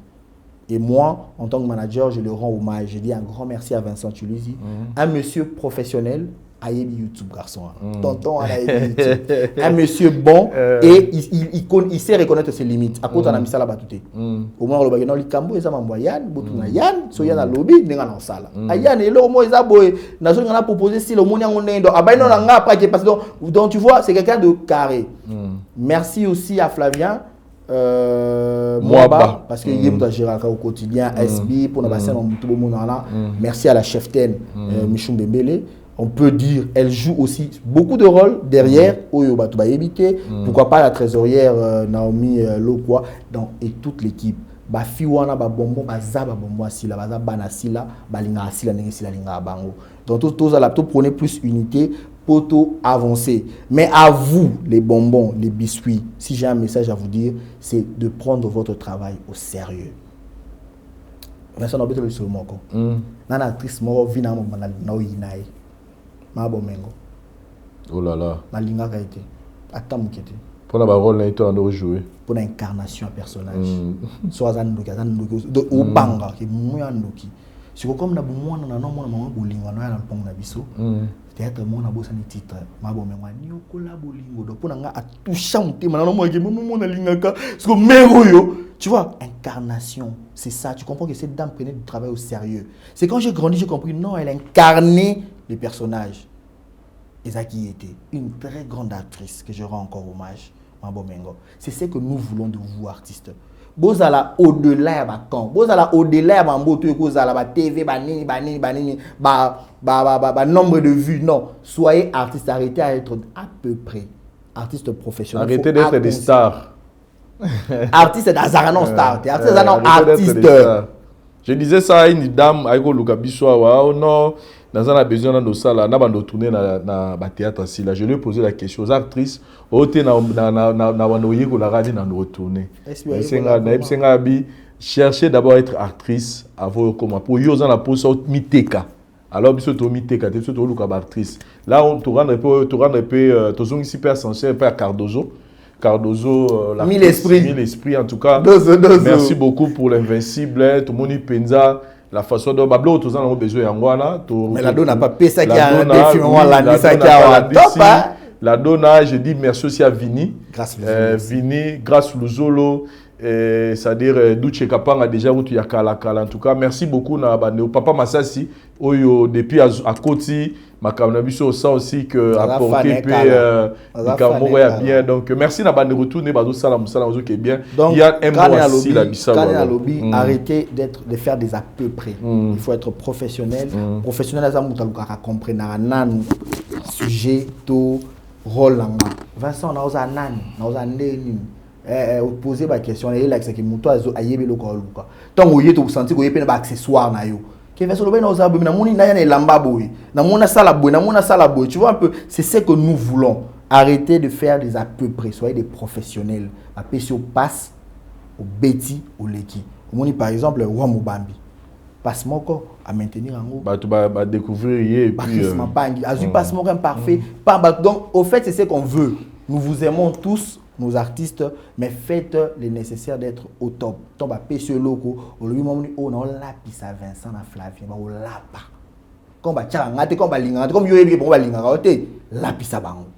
Et moi, en tant que manager, je le rends hommage. Je dis un grand merci à Vincent Tulizi, un monsieur professionnel. Ayebi YouTube garçon, tonton à YouTube. Un monsieur bon et il sait reconnaître ses limites. À côté on a mis ça là-bas tout est. Au moins le bagage dans le cambo ils ont envoyé Yann, botuna Yann, so Yann a lobby n'enga dans sala. Yann et là au moins ils a boy, na so a proposé si le monde on est donc abai non nga après parce que donc tu vois c'est quelqu'un de carré. Merci aussi à Flavien Moaba parce que il est gérer au quotidien SB pour nous passer dans tout le monde là. Merci à la cheftaine Michou Bembele. On peut dire, elle joue aussi beaucoup de rôles derrière, pourquoi pas la trésorière Naomi Lokwa, et toute l'équipe. Ba fiwana ba bonbon ba zaba bonbon asila ba zaba asila ba linga asila nengi sila linga bango. Donc tous à la prenez plus unité pour tout avancer. Mais à vous les bonbons, les biscuits, si j'ai un message à vous dire, c'est de prendre votre travail au sérieux. Vincent Nobete le sur moko. Nana actrice moro vina mo na oyinae. Mabomengo. Oh là là. Nalinga kaité. Atamukete. Pour la rôle là tu en jouer. Pour l'incarnation à personnage. Soit zandoki au banga qui muyandoki. C'est comme na bumwana na no mona mama bolinga no ya na pongo na biso. Théâtre mona bosa ni titre. Mabomengo ni okola bolingo do pona nga atoucha mutema na no mo ke mona lingaka. C'est comme meroyo. Tu vois, incarnation, c'est ça. Tu comprends que cette dame prenait du travail au sérieux. C'est quand j'ai grandi, j'ai compris, non, elle incarnait les personnages. Et ça qui était une très grande actrice que je rends encore hommage, Mambo Mengo. C'est ce que nous voulons de vous, artistes. bozala au-delà ya ba camp, bozala au-delà ya mamboto ekozala ba TV banini ba nombre de vues. Non, soyez artiste, arrêtez à être à peu près artiste professionnel. Arrêtez d'être des stars. Artiste d'Azara non star, artiste non artiste. Je disais ça à une dame aiko Lukabiso oh non, dans un besoin de ça là, na bando tourner na ba théâtre aussi là. Je lui ai posé la question aux actrices, ote na wanoye ko la radio na retourner. Senga bi chercher d'abord être actrice avant comment pour yo za na posa miteka. Alors biso to miteka, biso to luka ba actrice. Là on te rendre un peu tozongi super sincère pas Cardozo. Cardozo, mille esprits en tout cas. Merci beaucoup pour l'invincible. Tout le monde penza la façon dont Bablo tous en ont besoin d'Anguana. Mais la donne n'a pas payé ça qui a un film la donna, je dis merci aussi à Vini. Grâce Vini, grâce Luzolo. C'est-à-dire Douche Kapanga déjà où tu as kala en tout cas merci beaucoup na papa Massassi oyo depuis à Koti Makanabiso ça aussi que apporter bien donc merci na bande retourner bazo salam qui est bien il y a un mot aussi la bisa arrêtez de faire des à peu près il faut être professionnel professionnel ça mutaluka comprendre nan sujet to rôle langa Vincent na oza nan na oza ndeni poser ma question et là c'est que muto azo ayebe loko luka tant oye to sentir ko yepena ba accessoire na yo ke veso lo bena oza bo na moni na ya na lamba boy na mona sala boy tu vois un peu c'est ce que nous voulons arrêter de faire des à peu près soyez des professionnels a pesio passe au beti au leki moni par exemple wa mobambi passe moko à maintenir en haut ba découvrir et puis azu passe moko imparfait donc au fait c'est ce qu'on veut nous vous aimons tous nos artistes, mais faites le nécessaire d'être au top. Tomba pécio loco, au lui moment où on a lapis à Vincent à Flavien, on l'a pas. Comme bah tiens, ngate comme bah linga, comme yo yebi bon bah linga raote, lapis à bango.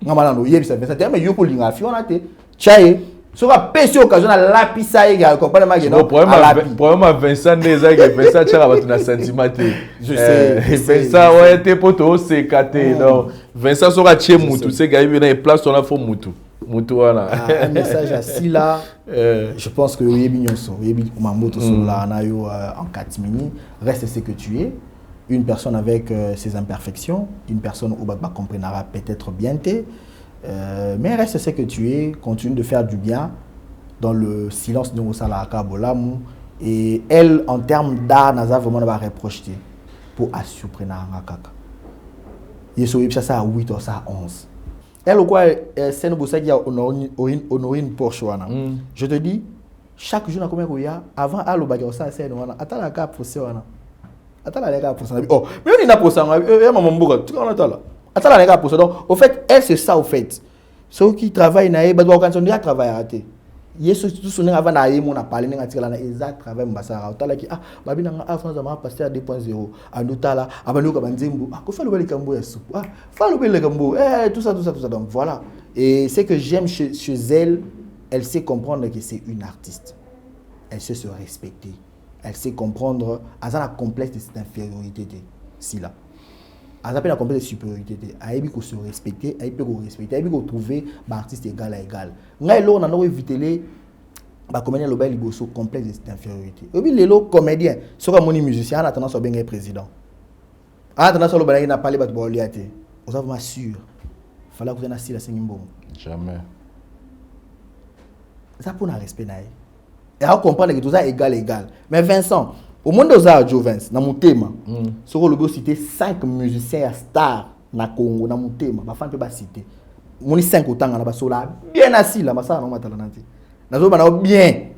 Ngama no yebi ça Vincent, mais yo pour linga fi on a te. Chaye, sur la pécio occasion à lapis à égal, comprendre ma gueule. Problème à Vincent des que Vincent tchara va na sentimenté. Je sais. Vincent ouais tes potos c'est caté non. Vincent sera chez mutu, c'est gars il vient place on a faux mutu. Un message à Sila. Je pense que en 4 minutes reste ce que tu es, une personne avec ses imperfections, une personne où bah comprendra peut-être bien mais reste ce que tu es, continue de faire du bien dans le silence de Moussala Kabolamu et elle en termes d'art n'a vraiment pas reproché pour assurer na kaka. Yeso yipsa ça à 8 ou ça à 11. Elle quoi c'est une bossa qui a Honorine Porsche wana. Je te dis chaque jour na combien il y a avant à l'obaga ça c'est wana atala ka procès wana. Atala les gars pour ça. Oh, mais on a pour ça maman mboka tu connais atala. Atala les gars pour ça. Donc au fait elle c'est ça au fait. Ceux qui travaillent na ba quand on déjà travailler arrêter. Yeso tout sonner avant na yé mon a parlé na tika na exact travail mbasa atala ki babi na avant za ma passer à 2.0 anotala abano ka banzembo ko fa le kambo ya soupe fa le kambo tout ça donc voilà et c'est que j'aime chez elle sait comprendre que c'est une artiste, elle sait se respecter, elle sait comprendre azana complexe de cette infériorité si là azapena complexe de supériorité aibi ko se respecter aibi ko respecter aibi ko trouver ba artiste égal à égal ngai lo na no éviter les ba comédien lo ba liboso complexe de cette infériorité obi lelo comédien soka moni musicien a tendance à bien président a tendance à lo ba na parler ba to liate on va sûr fallait que na style singimbo jamais ça pour un respect naï et à comprendre que tout ça égal mais Vincent au monde aux arts Jovens na mutema soko lobo citer 5 musiciens stars na Congo na mutema ba fan pe ba citer moni 5 otanga na ba sola bien assis là masala na matala nanti na zo ba na bien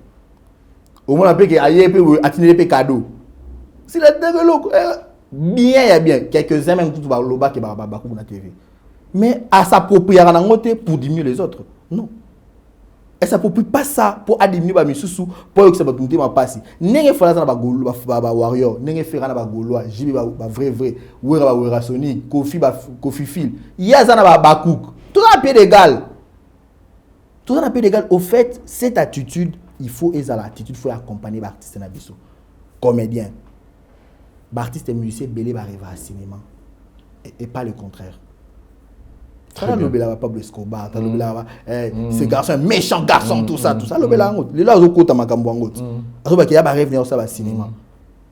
au monde pe que aye pe atiner pe cadeau si la dégueulok bien ya bien quelques-uns même tout ba loba ke ba ku na TV mais à s'approprier na ngote pour diminuer les autres non. Elle s'approprie pas ça pour admirer ba misusu pour que ça va tomber ma passe nenge fala na ba golo ba warrior nenge fera na ba golo jibi ba vrai wera sonic kofi fil ya za na ba cook tout ça pied d'égal au fait cette attitude il faut l'attitude faut accompagner ba artiste na biso comédien ba artiste musicien belé ba arriver à cinéma et pas le contraire. Ça le bela Pablo Escobar, ça le bela ce garçon un méchant garçon tout ça le bela ngot. Les là okota makambo ngot. Azoba ki ya ba revenir ça ba cinéma.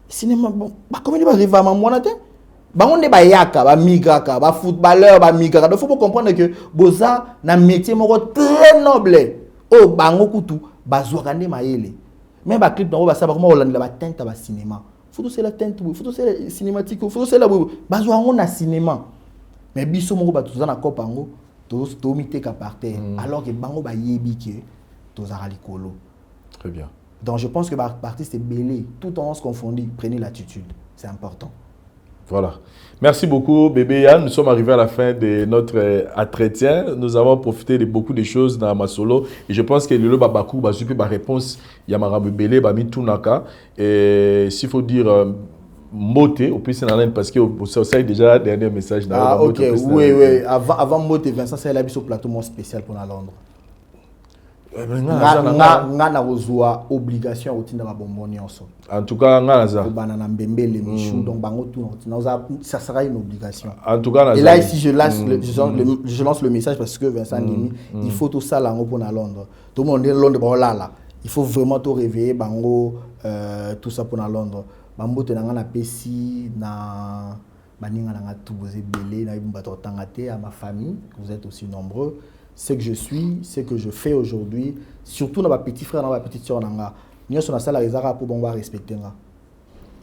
Cinéma bon, ba comment il va arriver à mamona te? Ba on ne ba yaka, ba migraka, ba footballeur, ba migraka. Il faut comprendre que boza na métier moko très noble. Oh bango kutu bazwaka nde mayele. Même ba clip na ba sa ba comment Hollande ba teinte ba cinéma. Faut c'est la teinte, faut c'est la cinématique, faut c'est la bazwa ngo na cinéma. Mais biso moko ba tuza na kopa ngo to mité ka par terre alors que bango ba yebi ke tozara likolo. Très bien. Donc je pense que l'artiste est belé, tout tendance confondue, prenez l'attitude, c'est important. Voilà. Merci beaucoup, bébé Yann. Nous sommes arrivés à la fin de notre entretien. Nous avons profité de beaucoup de choses dans ma solo. Et je pense que le Babakou, bah, ma réponse, Yamara Bébélé, bah, Tunaka. Et s'il faut dire, Moté, au plus, parce que c'est déjà le dernier message. Ah, ok, oui. Avant Moté, Vincent, c'est la sur plateau spécial pour la Londres. Nga rozwa obligation otinda ba bonbon nyonso. En tout cas, ngaza. Banana mbembe les michou donc bango tout ça sera une obligation. En tout cas, et là ici je lance le message parce que Vincent Ndimi, il faut tout ça là pour na Londres. Tout le monde est Londres là. Il faut vraiment tout réveiller bango tout ça pour na Londres. Bambo te na pesi na baninga na tout vous êtes belé na bato tangate à ma famille, vous êtes aussi nombreux. Ce que je suis, ce que je fais aujourd'hui, surtout dans ma petit frère, dans ma petite soeur, nous sommes dans la réserve pour bon respecter.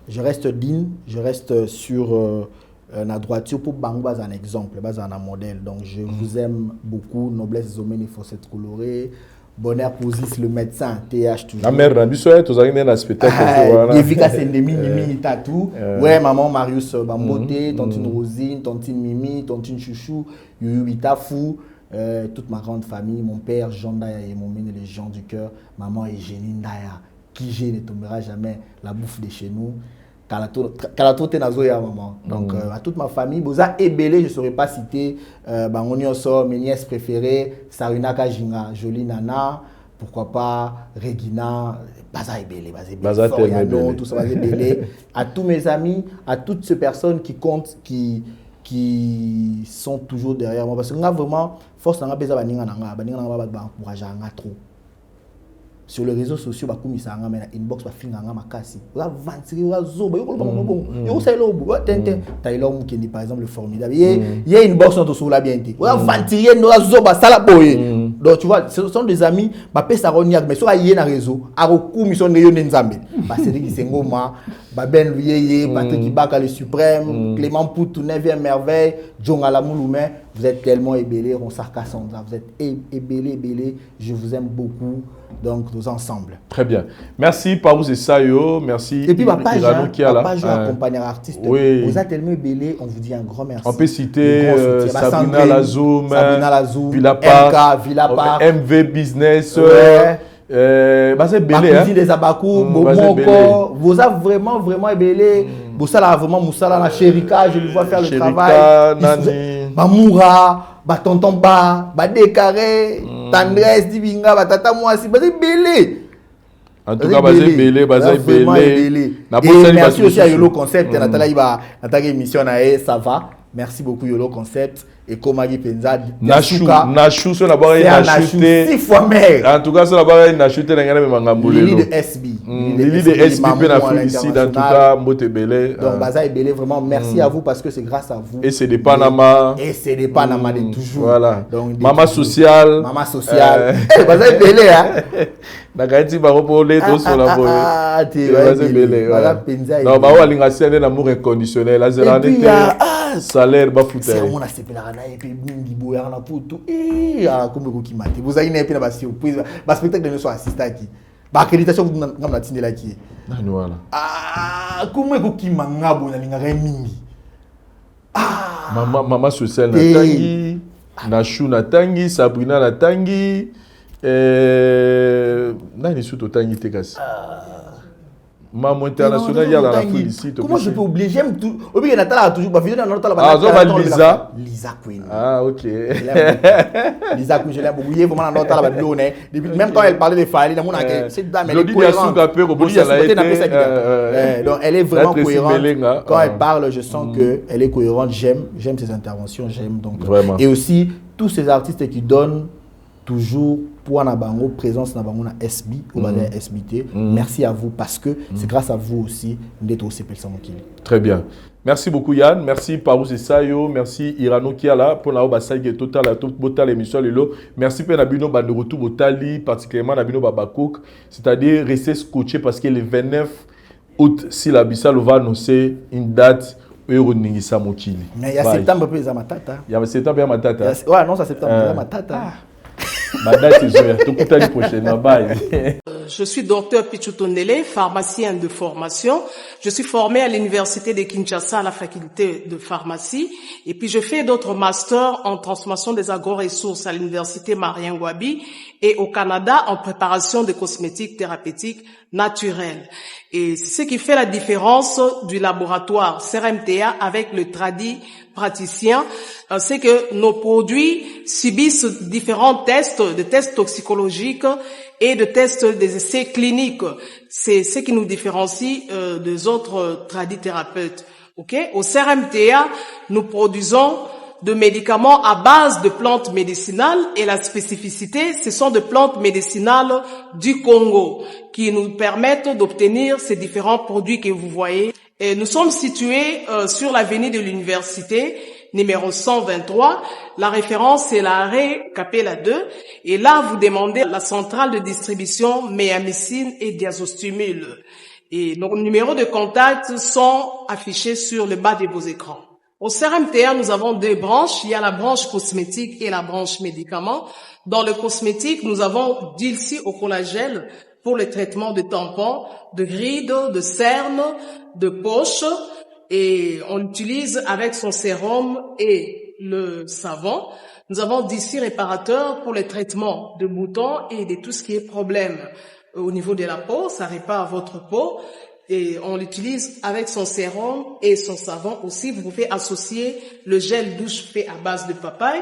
Je reste digne, je reste sur la droiture pour Bango un exemple, un modèle. Donc je vous aime beaucoup, noblesse Zomène, il faut s'être coloré. Bonheur Posis, le médecin, TH toujours. La mère, la bisouette, vous avez un spectacle. Evika Sendemi, Mimi, Tatou. Ouais, maman Marius Bamboté, tantine Rosine, tantine Mimi, tantine Chouchou, Yuyu Itafou. Toute ma grande famille, mon père Jean Ndaya et mon mène les gens du cœur, maman Eugénie Ndaya, qui ne tombera jamais la bouffe de chez nous. Kalato Tenazoya maman. Donc à toute ma famille, Boza Ebele, je ne saurais pas citer, Bangonioso, mes nièces préférées, Saruna Kajinga, Jolie Nana, pourquoi pas Regina, Baza Ebele, Baza Floriano, tout ça, Baza Ebele. À tous mes amis, à toutes ces personnes qui comptent, qui sont toujours derrière moi parce que vraiment force n'a pas besoin d'encourager trop sur les réseaux sociaux ba kumisa nga mena inbox ba finga nga makasi la ventiri la zoba yo ko bon yo sai lo bu tente Taylor Mukendi par exemple le formidable il y a une box sur la bien dit la ventiri no la zoba sala boye donc tu vois ce sont des amis ba pesa roniak mais so aye na réseau a kumisa ne yo nzambe ba Cédric Sengoma ba Ben Luyeye Patrick Ibaka le suprême Clément Poutou 9e merveille Djongala Mouloumé vous êtes tellement ébélés on sarcasandra vous êtes ébélés je vous aime beaucoup. Donc, nous ensemble. Très bien. Merci, Parouze et Sayo. Merci. Et puis, ma page accompagner artiste. Oui. Vous êtes tellement belé, on vous dit un grand merci. On peut citer Sabina Lazoum, Villapar, MV Business. C'est belé. Cuisine des Abakou, Bomoko. Vous êtes vraiment belé. Vous êtes vraiment Moussala, la Chérika, je le vois faire le travail. Mamoura. Tonton Ba, Décaré, Tendresse, Dibinga, Tata Moasi, belé. En tout cas, belé. Et merci aussi à Yolo Concept, Nathalie émission ça va. Merci beaucoup Yolo Concept et Komagi Penza. Nachou, sur la barre Nachou 6 fois mère. En tout cas, sur la barre Nachou, tu as Lili de SB. Lili de SB, ici, en tout cas, Mbote Belé. Donc, Baza et Belé, vraiment, merci à vous parce que c'est grâce à vous. Et c'est des Panama. de toujours. Voilà. Maman sociale. Baza et Belé, hein. Nakati baropo les dos sur la boye. Baza Belé. Non, bah ouais, l'ingénieur c'est un amour inconditionnel. La zélande salaire ba foutu. C'est mon aspect là et puis bingi boya na putu. Comme ko kimate. Vous avez une ba surprise. Ba spectacle de nous assistant qui. Ba accréditation ngam na tindela qui. Voilà. Comme ko kimanga bona linga mingi. Maman sociale na tangi. Nachou na tangi, Sabrina na tangi. Nani surtout tangi tekasi. Maman internationale, il y a dans la foule ici. Comment je peux oublier? J'aime tout. Oubliez Nathalie a toujours. Lisa. Lisa Queen. Ah, ok. Lisa Queen, je l'aime beaucoup. Vraiment, Nathalie même quand elle parlait de Fali, cette dame, elle est cohérente. Donc, elle est vraiment cohérente. Quand elle parle, je sens qu'elle est cohérente. J'aime ses interventions. J'aime donc. Vraiment. Et aussi, tous ces artistes qui donnent toujours pour na bango présence na bango na SB ou na SBT. Merci à vous parce que c'est grâce à vous aussi d'être aussi personne qui. Très bien. Merci beaucoup Yann, merci Parou Sayo, merci Irano Kiala pour la Obasaï total la toute botal émission lelo. Merci pour Nabino Bandorotou Botali particulièrement Nabino Babakouk, c'est-à-dire rester scotché parce que le 29 août si la Bissau va annoncer une date Mais il y a septembre plus à ma tata. Il y a septembre à ma tata. Ouais, non, ça septembre à ma tata. Je suis docteur Pichutondele, pharmacien de formation. Je suis formé à l'université de Kinshasa à la faculté de pharmacie. Et puis je fais d'autres masters en transformation des agro-ressources à l'université Marien Ngouabi et au Canada en préparation de cosmétiques thérapeutiques naturels. Et c'est ce qui fait la différence du laboratoire CRMTA avec le tradi praticien, c'est que nos produits subissent différents tests, de tests toxicologiques et de tests des essais cliniques. C'est ce qui nous différencie des autres tradithérapeutes. Okay? Au CRMTA, nous produisons de médicaments à base de plantes médicinales et la spécificité, ce sont des plantes médicinales du Congo qui nous permettent d'obtenir ces différents produits que vous voyez. Et nous sommes situés sur l'avenue de l'université, numéro 123. La référence c'est l'arrêt Capella 2. Et là, vous demandez la centrale de distribution Méamycine et Diazostimule. Et nos numéros de contact sont affichés sur le bas de vos écrans. Au CRMTA, nous avons deux branches. Il y a la branche cosmétique et la branche médicaments. Dans le cosmétique, nous avons Dilsi au collagène pour le traitement de tampons, de rides, de cernes, de poches. Et on l'utilise avec son sérum et le savon. Nous avons Dilsi réparateur pour le traitement de boutons et de tout ce qui est problème au niveau de la peau. Ça répare votre peau. Et on l'utilise avec son sérum et son savon aussi. Vous pouvez associer le gel douche fait à base de papaye.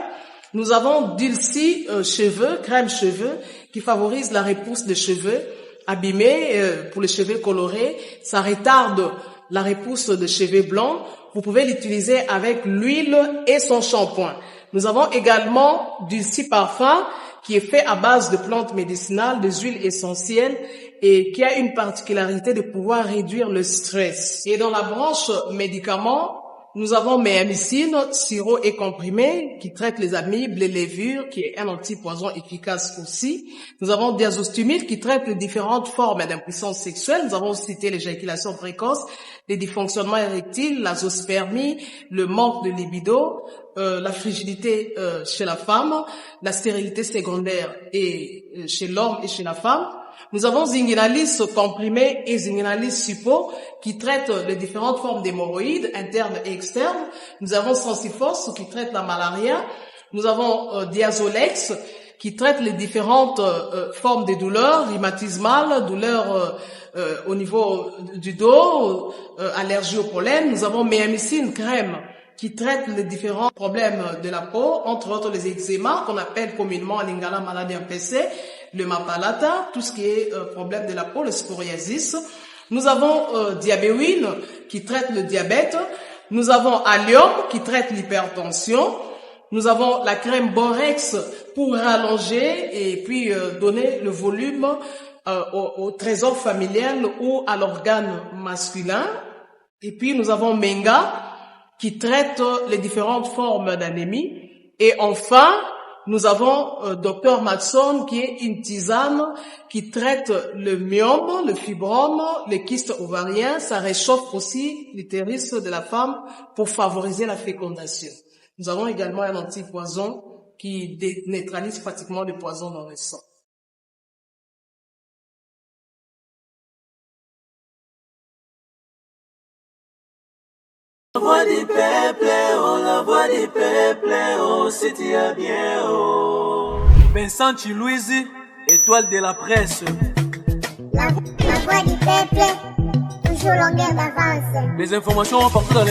Nous avons Dilsi cheveux, crème cheveux, qui favorise la repousse des cheveux abîmés pour les cheveux colorés. Ça retarde la repousse des cheveux blancs. Vous pouvez l'utiliser avec l'huile et son shampoing. Nous avons également Dilsi parfum, qui est fait à base de plantes médicinales, des huiles essentielles et qui a une particularité de pouvoir réduire le stress. Et dans la branche médicaments, nous avons Méamycine, sirop et comprimé, qui traite les amibes, les levures, qui est un antipoison efficace aussi. Nous avons Diazostimule, qui traite les différentes formes d'impuissance sexuelle. Nous avons cité l'éjaculation précoce, les dysfonctionnements érectiles, la zoospermie, le manque de libido, la frigidité chez la femme, la stérilité secondaire et chez l'homme et chez la femme. Nous avons Zinguinalis comprimé et Zinguinalis suppo qui traitent les différentes formes d'hémorroïdes internes et externes. Nous avons Sensifos qui traite la malaria. Nous avons Diazolex qui traite les différentes formes de douleurs rhumatismales, douleurs au niveau du dos, allergie au pollen. Nous avons Méamycine crème qui traite les différents problèmes de la peau, entre autres les eczémas qu'on appelle communément en lingala maladie MPC, le mapalata, tout ce qui est problème de la peau, le scoriasis. Nous avons Diabéwine qui traite le diabète. Nous avons Allium qui traite l'hypertension. Nous avons la crème Borex pour rallonger et puis donner le volume au trésor familial ou à l'organe masculin. Et puis nous avons Menga qui traite les différentes formes d'anémie. Et enfin, nous avons Dr Matson qui est une tisane qui traite le myome, le fibrome, les kystes ovariens. Ça réchauffe aussi l'utérus de la femme pour favoriser la fécondation. Nous avons également un antipoison qui neutralise pratiquement le poison dans le sang. La voix du peuple, oh, la voix du peuple, oh, c'est bien, oh. Vincent Chilouise, étoile de la presse. La voix du peuple, toujours longueur d'avance. Les informations partout dans les